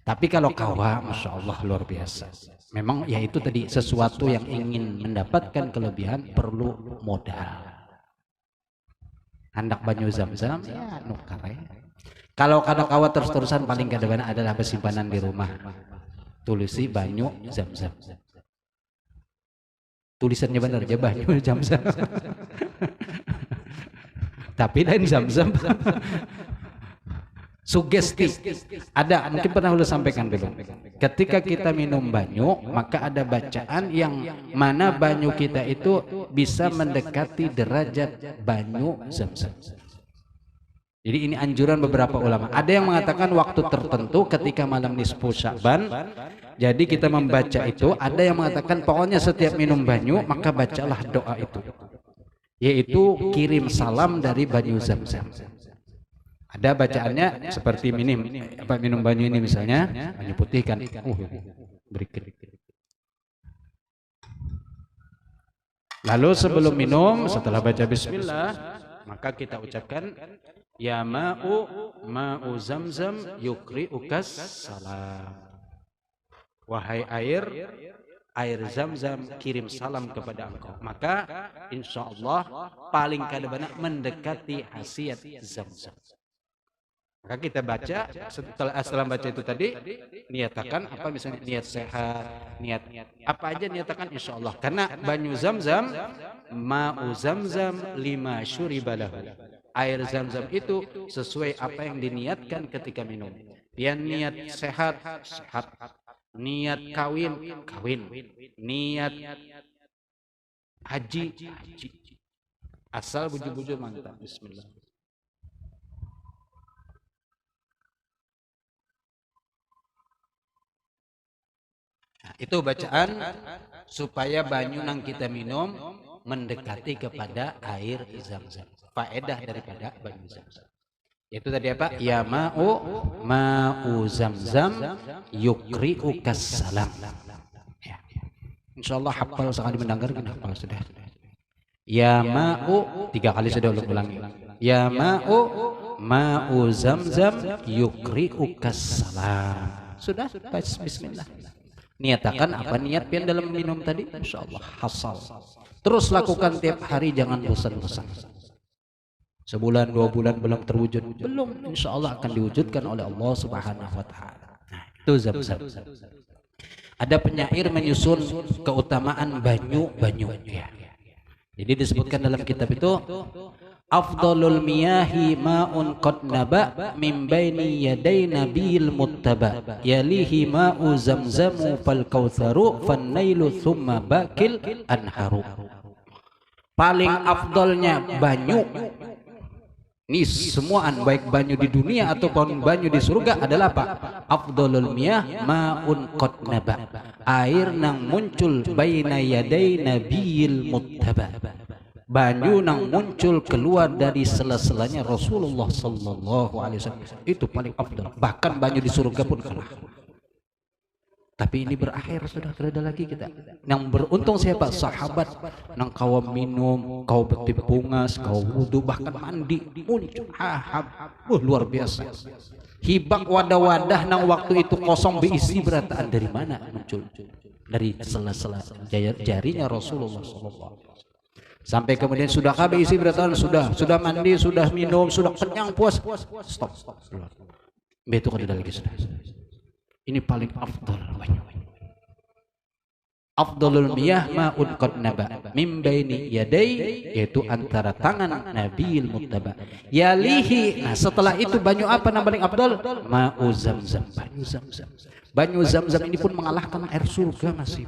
Tapi kalau kawa, masya Allah luar biasa. Memang ya itu tadi, sesuatu yang ingin mendapatkan kelebihan perlu modal. Hendak banyu zam-zam ya nukar ya. Kalau kada kawa terus-terusan paling kadang adalah simpanan di rumah. Tulisi banyu zam-zam. Tulisannya benar aja banyu zam-zam. Tapi dan zam-zam sugesti ada, mungkin pernah udah sampaikan belum. Ketika kita minum banyu, maka ada bacaan yang mana banyu kita itu bisa mendekati derajat banyu zam-zam. Jadi ini anjuran beberapa ulama. Ada yang mengatakan waktu tertentu ketika malam nisfu Sya'ban. Jadi kita membaca itu. Ada yang mengatakan pokoknya setiap minum banyu maka bacalah doa itu, yaitu kirim salam dari banyu zam-zam. Ada bacaannya seperti minum banyu ini misalnya, banyu putih kan. Berikut. Lalu sebelum minum, setelah baca bismillah, maka kita ucapkan ya ma'u zamzam yukri'ukas salam. Wahai air zam-zam kirim salam kepada engkau. Maka insya Allah paling kadang mendekati khasiat zam-zam. Maka kita baca, setelah baca itu tadi niatakan apa, misalnya niat sehat, niat apa aja niatakan insya Allah. Karena banyu zam-zam, ma'u zamzam lima syuribalahu. Air zam-zam itu sesuai apa yang diniatkan ketika minum. Dia niat sehat, sehat. Niat kawin, niat haji. Asal bujur-bujur mantap. Bismillah. Itu bacaan supaya banyu nang kita minum mendekati kepada air zam-zam. Faedah daripada banyu zam-zam. Itu tadi apa? Ya ma'u zam-zam yukri'u kassalam. Ya. Insyaallah hafal sekali mendengar kan hafal sudah. Ya ma'u 3 kali sudah ulangi. Ya ma'u zam-zam yukri'u kassalam. Sudah, bismillah. Niatakan apa niat pian dalam minum tadi? Insyaallah hasal. Terus lakukan tiap hari, jangan bosan-bosan. Sebulan 2 bulan belum terwujud, belum, insyaallah akan diwujudkan oleh Allah Subhanahu wa taala. Nah, itu zam-zam. Ada penyair menyusun keutamaan banyu ya. Jadi disebutkan dalam kitab itu afdalul miyahi ma'un qad naba min baini yaday nabil muttaba yalihi ma'u zamzamu fal kautsaru fan nailu thumma bakil anharu. Paling afdolnya banyu, ini semuaan baik banyu di dunia ataupun banyu di surga adalah apa? Afdalul miyah ma'un qad naba, air nang muncul baina yaday nabil muttaba, banyu nang muncul keluar dari sela-selanya Rasulullah sallallahu alaihi wasallam, itu paling afdal. Bahkan banyu di surga pun kalah. Tapi ini berakhir, sudah tidak ada lagi kita. Yang beruntung siapa? Sahabat nang kau minum, kau betipungas, kau wudu, bahkan mandi muncul luar biasa. Hibak wadah-wadah nang waktu itu kosong berisi berataan dari mana muncul? Dari sela-sela jarinya Rasulullah sallallahu alaihi wasallam. Sampai kemudian sudah habis isi berataan, sudah mandi, sudah minum, sudah kenyang puas, stop. Betul kada lagi sudah. Ini paling afdal banyu. Afdalul miyah ma'un qad naba min baini yaday, yaitu antara tangan Nabiil Muttaba. Yalihi, nah setelah itu banyu apa yang paling afdal? Ma'u zamzam, banyu zamzam. Banyu zamzam ini pun mengalahkan air surga masih.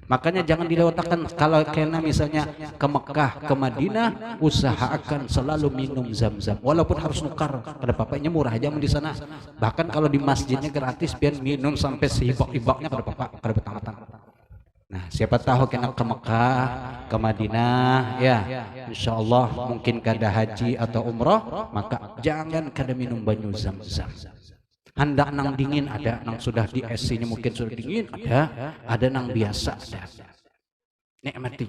Makanya jangan dilewatkan. Kalau kena misalnya ke Mekah, ke Madinah, usahakan selalu minum zam-zam. Walaupun harus nukar, kada papanya murah aja di sana. Bahkan kalau di masjidnya gratis, biar minum sampai seibak-ibaknya kada apa-apa, kada betang-betang. Nah, siapa tahu kena ke Mekah, ke Madinah, ya, insya Allah mungkin kada haji atau umroh, maka jangan kada minum banyu zam-zam. Hendak nang dingin ada, nang sudah di es ini mungkin sudah dingin ada nang biasa ada. Nikmati.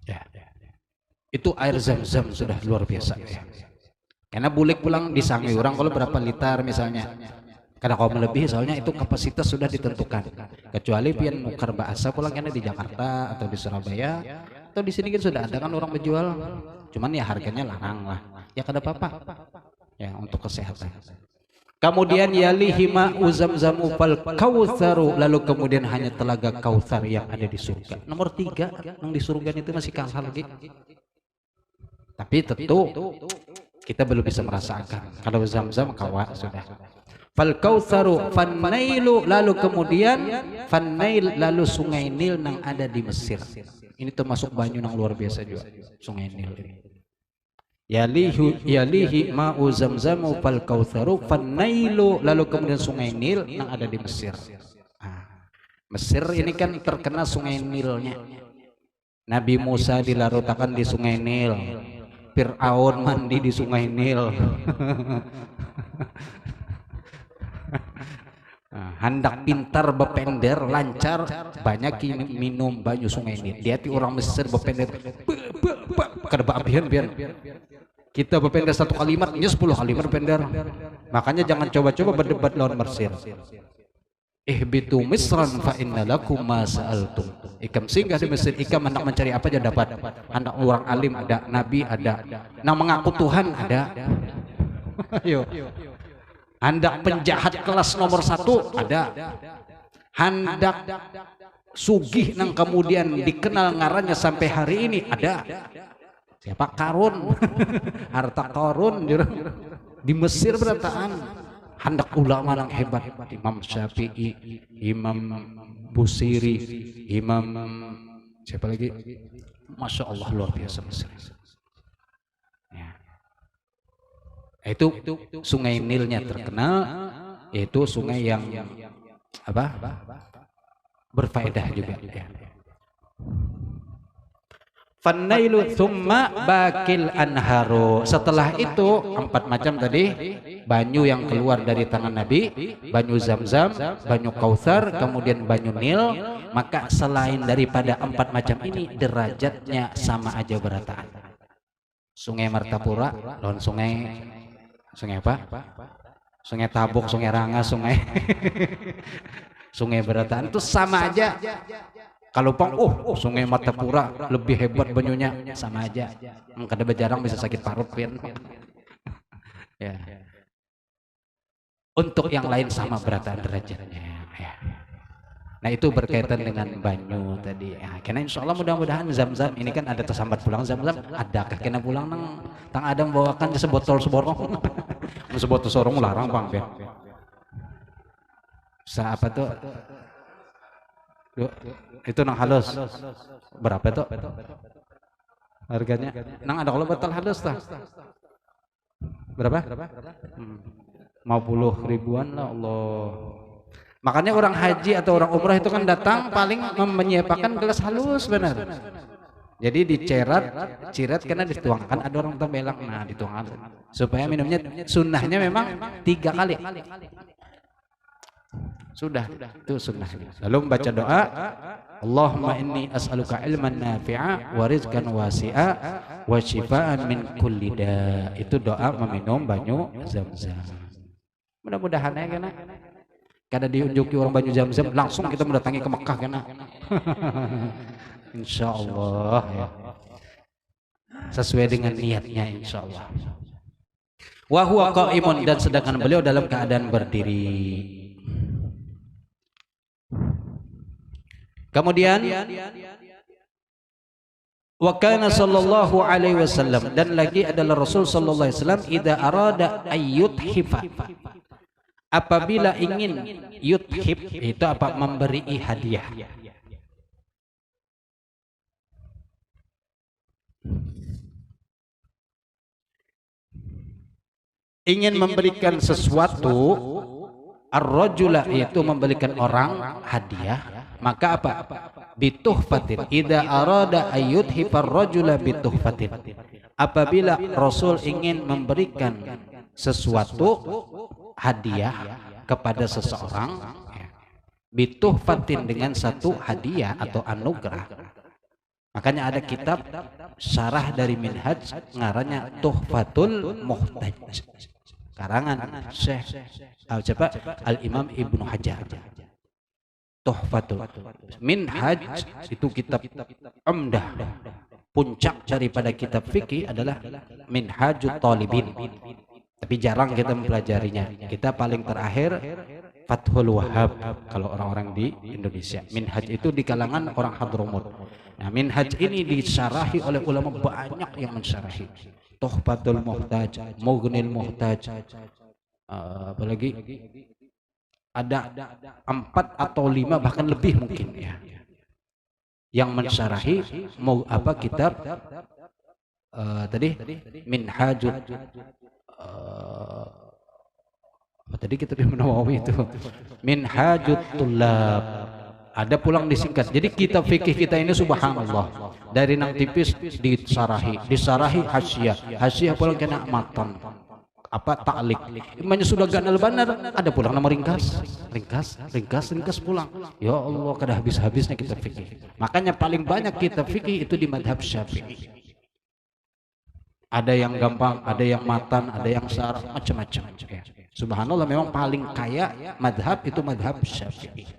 Ya. Itu air zam-zam sudah luar biasa ya. Karena bulik pulang disangi orang kalau berapa liter misalnya. Karena kalau melebihi soalnya itu kapasitas sudah ditentukan. Kecuali pian nukar bahasa pulang karena di Jakarta atau di Surabaya atau di sini kan sudah ada kan orang menjual. Cuman ya harganya larang lah. Ya kada apa-apa. Ya, untuk kesehatan. Kemudian yalihi ma'u zamzamu fal kautsaru, lalu kemudian hanya telaga Kautsar yang ada di surga. Nomor 3 yang di surga itu masih kalah lagi. Tapi tentu kita belum bisa merasakan. Kalau zam-zam kawa sudah. Fal kautsaru fan nailu, lalu kemudian fan nail, lalu sungai Nil yang ada di Mesir. Ini termasuk banyu yang luar biasa juga, sungai Nil ini. Yalihi ma'u zamzamu fal kautsaru fan nailu, lalu kemudian sungai Nil yang ada di Mesir. Mesir ini kan terkenal sungai Nilnya. Nabi Musa dilarutakan di sungai Nil, Fir'aun mandi di sungai Nil. Hendak pintar bepender lancar, banyak minum banyu sungai Nil. Lihat orang Mesir bepender kada baabian biar kita berpender 1 kalimat, ini 10 kalimat berpender. Makanya jangan coba-coba berdebat lawan Mesir. Ihbitu misran fa inna lakum ma sa'altum. Ikam singgah di Mesir, ikam hendak mencari apa aja dapat. Hendak orang alim ada, nabi ada, nang mengaku Tuhan ada. Ayo. Hendak penjahat kelas nomor 1 ada. Hendak sugih nang kemudian dikenal ngarannya sampai hari ini ada. Siapa? Karun. Harta Karun di Mesir berataan. Hendak ulama yang hebat, Imam Syafi'i, Imam Busiri, Imam siapa lagi? Masya Allah luar biasa Mesir. Ya. Itu sungai Nilnya terkenal, yaitu sungai yang apa? Berfaedah juga ya. Fannailu thumma bakil anharu. Setelah itu 4 macam tadi, banyu yang keluar dari tangan Nabi, banyu Zamzam, banyu Kautsar, kemudian banyu Nil. Maka selain daripada 4 macam ini, derajatnya sama aja berataan. Sungai Martapura lawan sungai apa? Sungai Tabuk, sungai Ranga, sungai sungai berataan itu sama aja. Kalau pang, sungai Martapura lebih hebat banyunya, sama aja. Kada berjarang bisa sakit parut pin. Ya. Untuk yang lain sama berataan derajatnya. Ya. Nah itu berkaitan dengan banyu tadi. Ya, karena insya Allah mudah-mudahan Zamzam ini kan ada tersambat pulang Zamzam. Adakah kena pulang nang Tang Adam bawakan sebotol seborong. Sebotol sorong larang bang pin. Apa tuh? Itu nang halus berapa itu harganya? Nang ada kalau batal halus tah berapa? 50 ribuan lah Allah. Makanya orang haji atau orang umrah itu kan datang paling menyiapkan gelas halus benar. Jadi cirat karena dituangkan, ada orang tembelang, nah dituangkan supaya minumnya sunnahnya memang 3 kali. Sudah, itu sunnah. Lalu membaca doa, Allahumma inni as'aluka ilman nafi'a wa rizqan wasi'a wa shifaan min kulli da. Itu doa meminum banyu Zamzam. Mudah-mudahan ya kena. Kada diunjuki orang banyu Zamzam langsung kita mendatangi ke Mekah kena. Insyaallah ya. Sesuai dengan niatnya insyaallah. Wa huwa qa'imun, dan sedangkan beliau dalam keadaan berdiri. Kemudian wa kana sallallahu alaihi wasallam, dan lagi adalah Rasul sallallahu alaihi wasallam idza arada ayyuthifa, apabila ingin yuthib itu apa, memberi hadiah. Ingin memberikan sesuatu, ar-rajula itu memberikan orang hadiah, maka apa? Bituhfatin. Idza arada ayyudhifar rajula bituhfatin. Apabila Rasul ingin memberikan sesuatu hadiah kepada seseorang, bituhfatin dengan satu hadiah atau anugerah. Makanya ada kitab syarah dari Minhaj ngarannya Tuhfatul Muhtaj, karangan Syekh Al-Imam Ibnu Hajar. Tuhfatul Minhaj itu kitab umdah, puncak daripada kitab fikih adalah Minhajut Talibin, tapi jarang kita mempelajarinya. Kita paling terakhir Fathul Wahhab kalau orang-orang di Indonesia. Minhaj itu di kalangan orang Hadramut. Nah, Minhaj ini disyarahi oleh ulama banyak yang mensyarahi. Tuhfatul Muhtaj, Mughnil Muhtaj, apalagi ada 4 atau 5 bahkan lebih mungkin ya, yang mensyarahi kitab tadi Minhajut tadi kita di Nawawi itu Minhajut Tullab. Ada pulang disingkat. Jadi kitab fikih kita ini subhanallah, dari nang tipis disarahi hasyiah pulang kena matan apa ta'liq. Imanya sudah ganal banar, ada pulang nama ringkas pulang. Ya Allah, kada habis-habisnya kitab fikih. Makanya paling banyak kitab fikih itu di madhab Syafi'i. Ada yang gampang, ada yang matan, ada yang syarah, macam-macam. Subhanallah, memang paling kaya madhab itu madhab Syafi'i.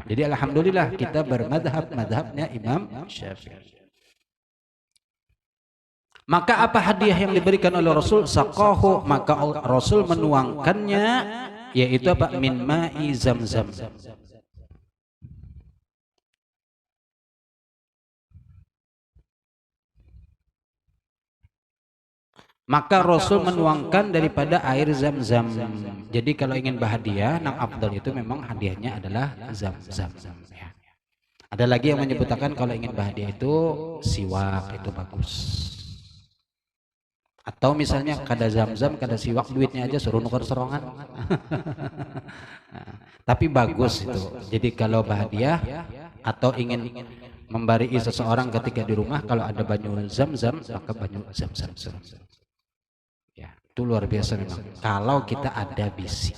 Jadi alhamdulillah kita madhabnya Imam Syafi'i. Maka apa hadiah yang diberikan oleh Rasul? Saqahu, maka Rasul menuangkannya, yaitu apa? Min ma'i Zamzam. Maka Rasul menuangkan daripada air Zamzam. Jadi kalau ingin berhadiah, nang afdal itu memang hadiahnya adalah Zamzam. Ya. Ada lagi yang menyebutkan kalau ingin berhadiah itu siwak, itu bagus. Atau misalnya kada zam-zam, kada siwak, duitnya aja suruh nuker serongan. Nah, tapi bagus itu. Jadi kalau bahagia atau ingin memberi seseorang ketika di rumah, kalau ada banyu zam-zam, maka banyu zam-zam. Ya, itu luar biasa memang. Kalau kita ada bisi.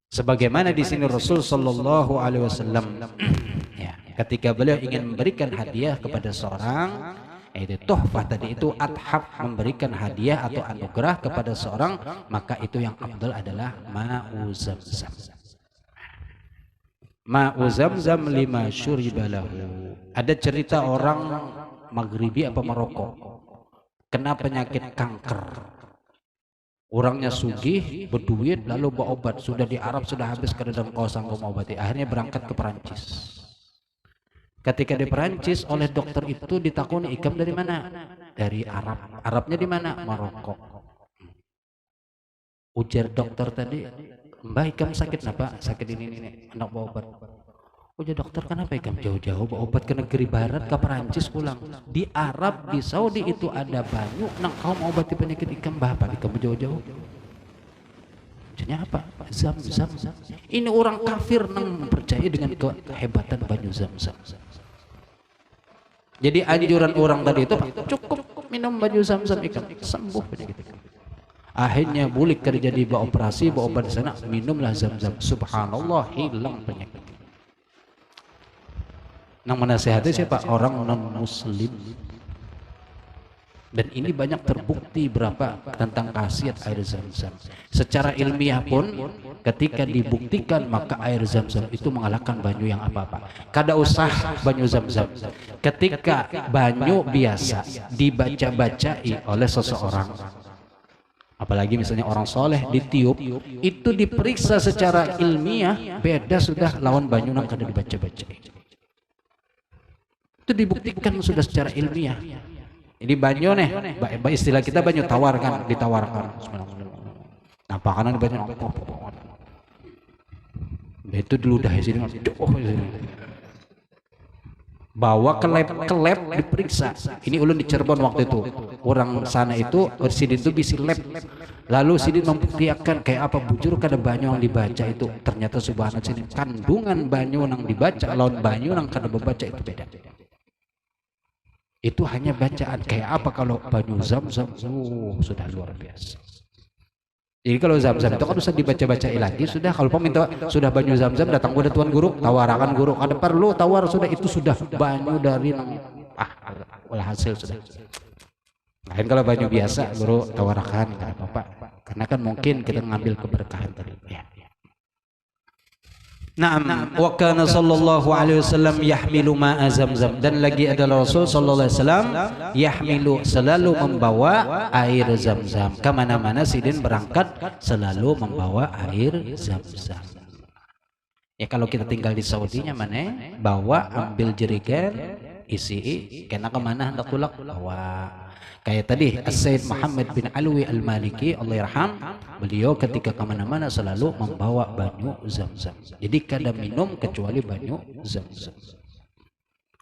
Sebagaimana di sini Rasul Shallallahu Alaihi Wasallam, ya, ketika beliau ingin memberikan hadiah kepada seorang, itu tuhfah tadi itu athab, memberikan hadiah atau anugerah kepada seorang, maka itu yang afdal adalah ma'u zamzam. Ma'u zamzam lima syuribalahu. Ada cerita orang Maghribi apa Maroko kena penyakit kanker. Orangnya sugih, berduit, lalu berobat. Sudah di Arab, sudah habis kadang kau sanggup mengobati. Akhirnya berangkat ke Perancis. Ketika di Perancis, oleh dokter itu ditakuni, ikam dari mana? Dari Arab. Arabnya di mana? Maroko. Ujar dokter tadi, Mbak, ikam sakit apa? Sakit ini, anak berobat. Ujar dokter, kenapa ikam jauh-jauh berobat ke negeri barat, ke Perancis pulang? Di Arab, di Saudi itu ada banyu, nang kau mau obati penyakit ikam, bapak ikam jauh-jauh. Maksudnya apa? Zam-zam. Ini orang kafir nang percaya dengan kehebatan banyu zam-zam. Jadi anjuran orang tadi itu cukup minum banyu zam-zam ikam sembuh penyakit ikam. Akhirnya bulik kerja di operasi, berobat di sana, minumlah zam-zam. Subhanallah, hilang penyakit. Nang menasihati siapa? Orang non-muslim. Dan ini banyak terbukti berapa tentang khasiat air zam-zam. Secara ilmiah pun ketika dibuktikan, maka air zam-zam itu mengalahkan banyu yang apa-apa. Kada usah banyu zam-zam. Ketika banyu biasa dibaca-bacai oleh seseorang, apalagi misalnya orang soleh ditiup, itu diperiksa secara ilmiah, beda sudah lawan banyu yang kada dibaca-bacai. Itu dibuktikan sudah secara ilmiah. Ini banyu nih, istilah kita banyu tawarkan, ditawarkan. Apa karena banyu? Itu dulu dah sini. Bawa ke lab diperiksa. Ini ulun di Cirebon waktu itu. Orang sana itu, sidin itu bisi lab. Lalu sidin membuktikan kayak apa bujur kada banyu yang dibaca itu. Ternyata subhanallah sidin kandungan banyu yang dibaca lawan banyu yang kada dibaca itu beda. Itu hanya bacaan. Kayak apa kalau banyu zam-zam? Sudah luar biasa. Jadi kalau zam-zam itu kan usah dibaca-bacai lagi. Sudah kalau peminta sudah banyu zam-zam, datang kepada tuan guru, tawarkan guru. Ada perlu tawar, sudah itu sudah banyu dari olah hasil sudah. Lain kalau banyu biasa, guru tawarkan nggak apa-apa. Karena kan mungkin kita ngambil keberkahan tadi. Ya. Naam, wa kana sallallahu alaihi wasallam yahmilu ma'a zamzam, dan lagi adalah Rasul sallallahu alaihi wasallam yahmilu, selalu membawa air zam-zam. Kemana-mana sidin berangkat selalu membawa air zam-zam. Ya kalau kita tinggal di Saudinya mana? Bawa, ambil jerigen, isi, kena kemana hendak tulak bawa. Kayak tadi Sayyid Muhammad bin Alwi Al-Maliki Allah yarham, beliau ketika kemana-mana selalu membawa banyu zam-zam. Jadi kada minum kecuali banyu zam-zam.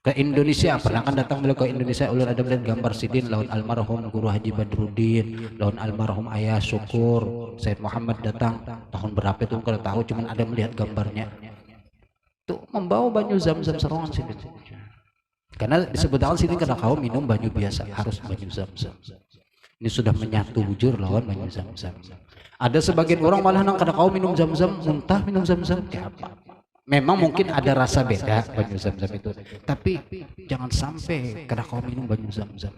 Ke Indonesia, pernah kan datang beliau ke Indonesia, ulun ada melihat gambar sidin lawan almarhum Guru Haji Badruddin, lawan almarhum Ayah Syukur. Sayyid Muhammad datang tahun berapa itu kada tahu, cuman ada melihat gambarnya. Tuh membawa banyu zam-zam serongan sidin. Karena disebutkan sini karena kau minum banyu biasa, harus banyu zam-zam. Ini sudah menyatu bujur lawan banyu zam-zam. Ada sebagian orang malah nang karena kau minum zam-zam, muntah minum zam-zam, kayak apa? Memang mungkin ada rasa beda banyu zam-zam itu, tapi jangan sampai karena kau minum banyu zam-zam.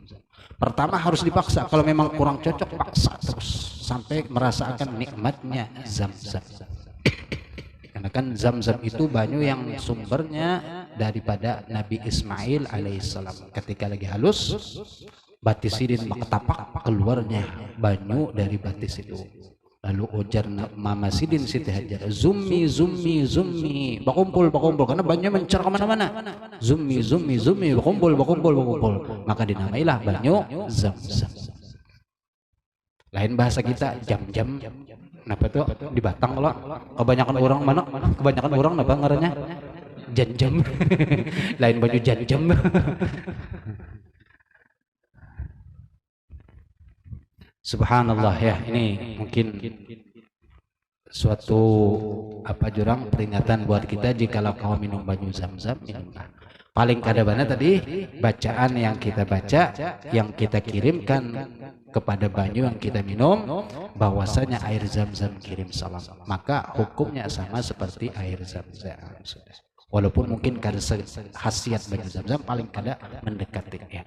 Pertama harus dipaksa, kalau memang kurang cocok paksa terus sampai merasakan nikmatnya zam-zam. Karena kan zam-zam itu banyu yang sumbernya daripada Nabi Ismail alaihissalam. Ketika lagi halus, batis sidin maktapak, keluarnya banyu dari batis itu. Lalu ujar Mama Sidin Siti Hajar, zummi zummi zummi, bakumpul bakumpul, karena banyu mencar kemana-mana. Zummi zummi zummi, bakumpul bakumpul bakumpul. Maka dinamailah banyu zam-zam. Lain bahasa kita jam-jam. Kenapa tuh di Batang kalau kebanyakan orang mana? Kebanyakan orang apa ngarannya? Janjam. Lain banyu janjam. Subhanallah ya, ini mungkin suatu apa jurang peringatan buat kita jikalau kau minum banyu zam-zam minumlah. Paling kadang-kadang tadi bacaan yang kita baca, yang kita kirimkan kepada banyu yang kita minum, bahwasanya air zam-zam kirim salam, maka hukumnya sama seperti air zam-zam. Walaupun mungkin karena khasiat banyu zam-zam paling kadang mendekati ya.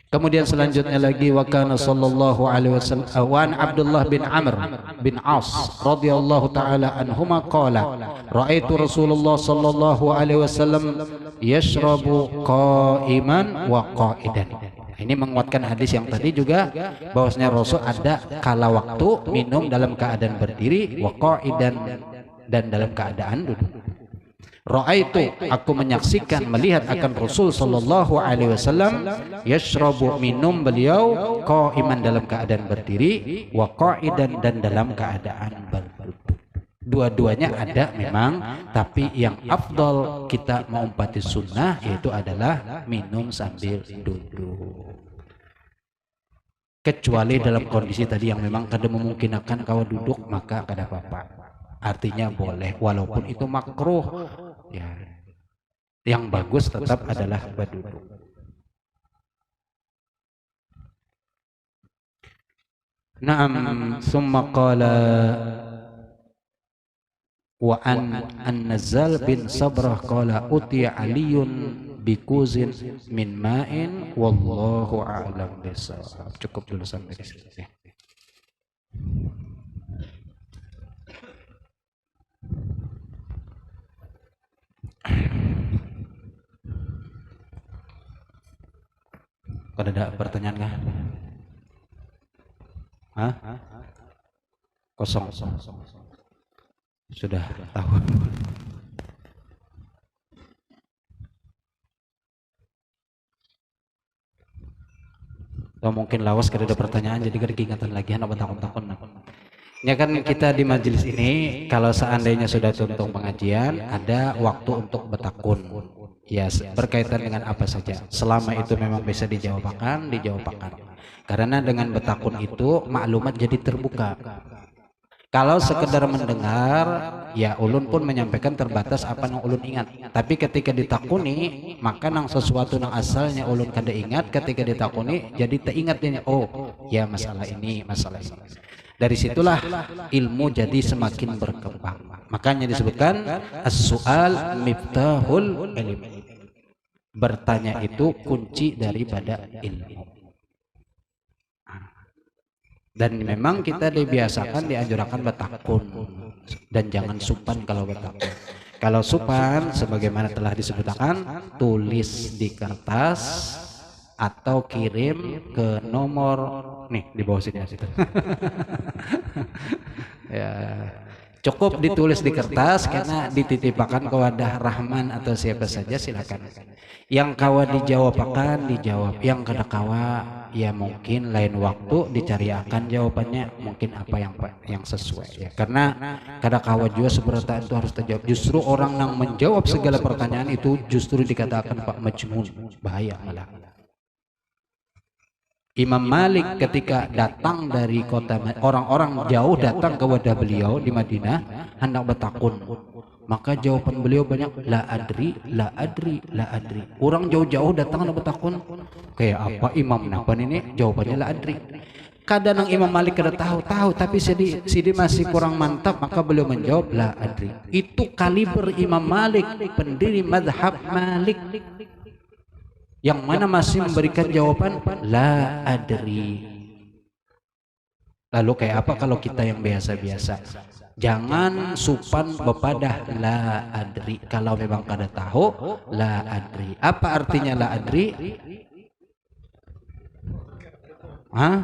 Kemudian selanjutnya lagi wa kana sallallahu alaihi wasallam wan Abdullah bin Amr bin As radhiyallahu taala anhuma qala raaitu Rasulullah sallallahu alaihi wasallam yashrabu qa'iman wa qa'idan. Ini menguatkan hadis yang tadi juga bahwasanya Rasul ada kala waktu minum dalam keadaan berdiri wa qa'idan dan dalam keadaan duduk. Ra'aitu, aku menyaksikan melihat akan Rasul sallallahu alaihi wasallam yashrabu minum beliau qa'iman dalam keadaan berdiri wa qa'idan dan dalam keadaan berduduk. Dua-duanya ada memang, tapi yang afdal kita mengumpati sunnah yaitu adalah minum sambil duduk. Kecuali dalam kondisi tadi yang memang kada memungkinkan kau duduk, maka kada apa-apa. Artinya boleh walaupun itu makruh. Ya, yang bagus tetap adalah berduduk. Naam, summa qala wa an-Nazzal bin Sabrah qala utiya Aliyun bikuzin min ma'in wallahu a'lam bissawab. Cukup dulu sampai di sini. Kalau ada pertanyaan kah? Hah? Kosong. Sudah tahu. Atau mungkin lawas kada ada pertanyaan jadi kada keingatan lagi anak takon-takon. Ya kan kita di majelis ini kalau seandainya sudah tuntung pengajian ada waktu untuk bertakun. Ya berkaitan dengan apa saja. Selama itu memang bisa dijawabkan. Karena dengan bertakun itu maklumat jadi terbuka. Kalau sekedar mendengar, ya ulun pun menyampaikan terbatas apa yang ulun ingat. Tapi ketika ditakuni, maka nang sesuatu nang asalnya ulun kada ingat, ketika ditakuni jadi teringat ini. Oh, ya masalah ini. Dari situlah ilmu jadi semakin berkembang. Makanya disebutkan as-su'al miftahul ilm. Bertanya itu kunci daripada ilmu. Dan memang kita dibiasakan dianjurkan bertakun dan jangan supan kalau bertakun. Kalau supan sebagaimana telah disebutkan tulis di kertas atau kirim ke nomor nih di bawah sini ya cukup ditulis di kertas karena dititipkan ke wadah Rahman atau siapa saja silakan. Yang kawa dijawabkan dijawab, yang kada kawa ya mungkin lain waktu dicariakan jawabannya mungkin apa yang sesuai ya. Karena kada kawa juga seberata itu harus terjawab. Justru orang yang menjawab segala pertanyaan itu justru dikatakan Pak Majnun, bahaya malah. Imam Malik ketika datang dari kota, orang-orang jauh datang ke wadah beliau di Madinah hendak bertakun, maka jawaban beliau banyak la adri. Orang jauh-jauh datang hendak bertakun kayak apa Imam Napan ini jawabannya la adri. Kadang Imam Malik kada tahu tapi sidi masih kurang mantap, maka beliau menjawab la adri. Itu kaliber Imam Malik, pendiri mazhab Malik, yang mana masih memberikan jawaban la adri. Lalu kayak apa kalau kita yang biasa-biasa? Jangan supan bepadah la adri. Kalau memang kada tahu la adri. Apa artinya la adri? Hah?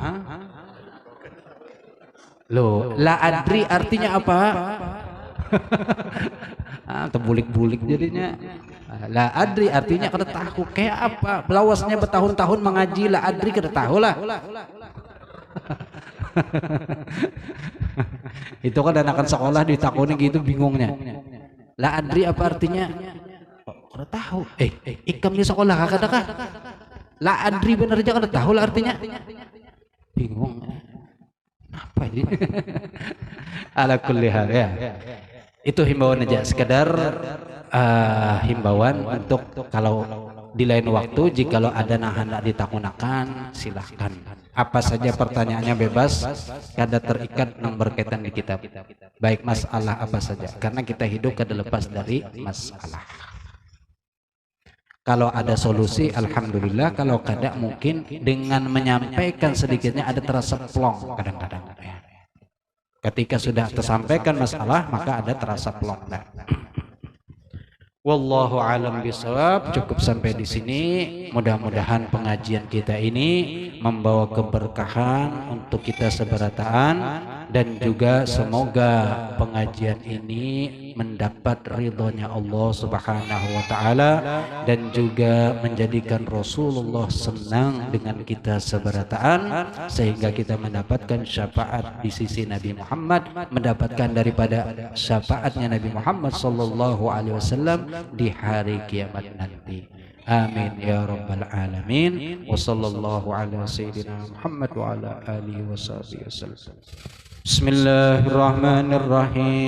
Loh, la adri artinya apa? Terbulik-bulik jadinya. La adri artinya kada tahu. Kayak apa? Pelawasnya bertahun-tahun mengaji la adri kada tahu lah. Itu kan anak sekolah ditakoni gitu bingungnya. La adri apa artinya? Kada tahu. Ikam di sekolah kada kah? La adri bener aja kada tahu lah artinya. Bingung. Apa ini? Ala kulli hal ya. Itu himbauan aja, sekedar himbauan untuk kalau di lain waktu jikalau ada hendak ditakunakan silahkan. Apa saja pertanyaannya bebas, kada terikat yang berkaitan di kitab. Baik masalah apa saja, karena kita hidup kada lepas dari masalah. Kalau ada solusi alhamdulillah, kalau kada mungkin dengan menyampaikan sedikitnya ada terasa plong kadang-kadang. Ketika sudah tersampaikan masalah maka ada terasa plong. Wallahu alam bisawab. Cukup sampai di sini. Mudah-mudahan pengajian kita ini membawa keberkahan untuk kita seberataan, dan juga semoga pengajian ini mendapat ridhonya Allah Subhanahu wa taala, dan juga menjadikan Rasulullah senang dengan kita seberataan, sehingga kita mendapatkan syafaat di sisi Nabi Muhammad, mendapatkan daripada syafaatnya Nabi Muhammad sallallahu alaihi wasallam di hari kiamat nanti. Amin ya rabbal alamin. Wa sallallahu ala sayyidina Muhammad wa ala alihi wa sahbihi wasallam. Bismillahirrahmanirrahim.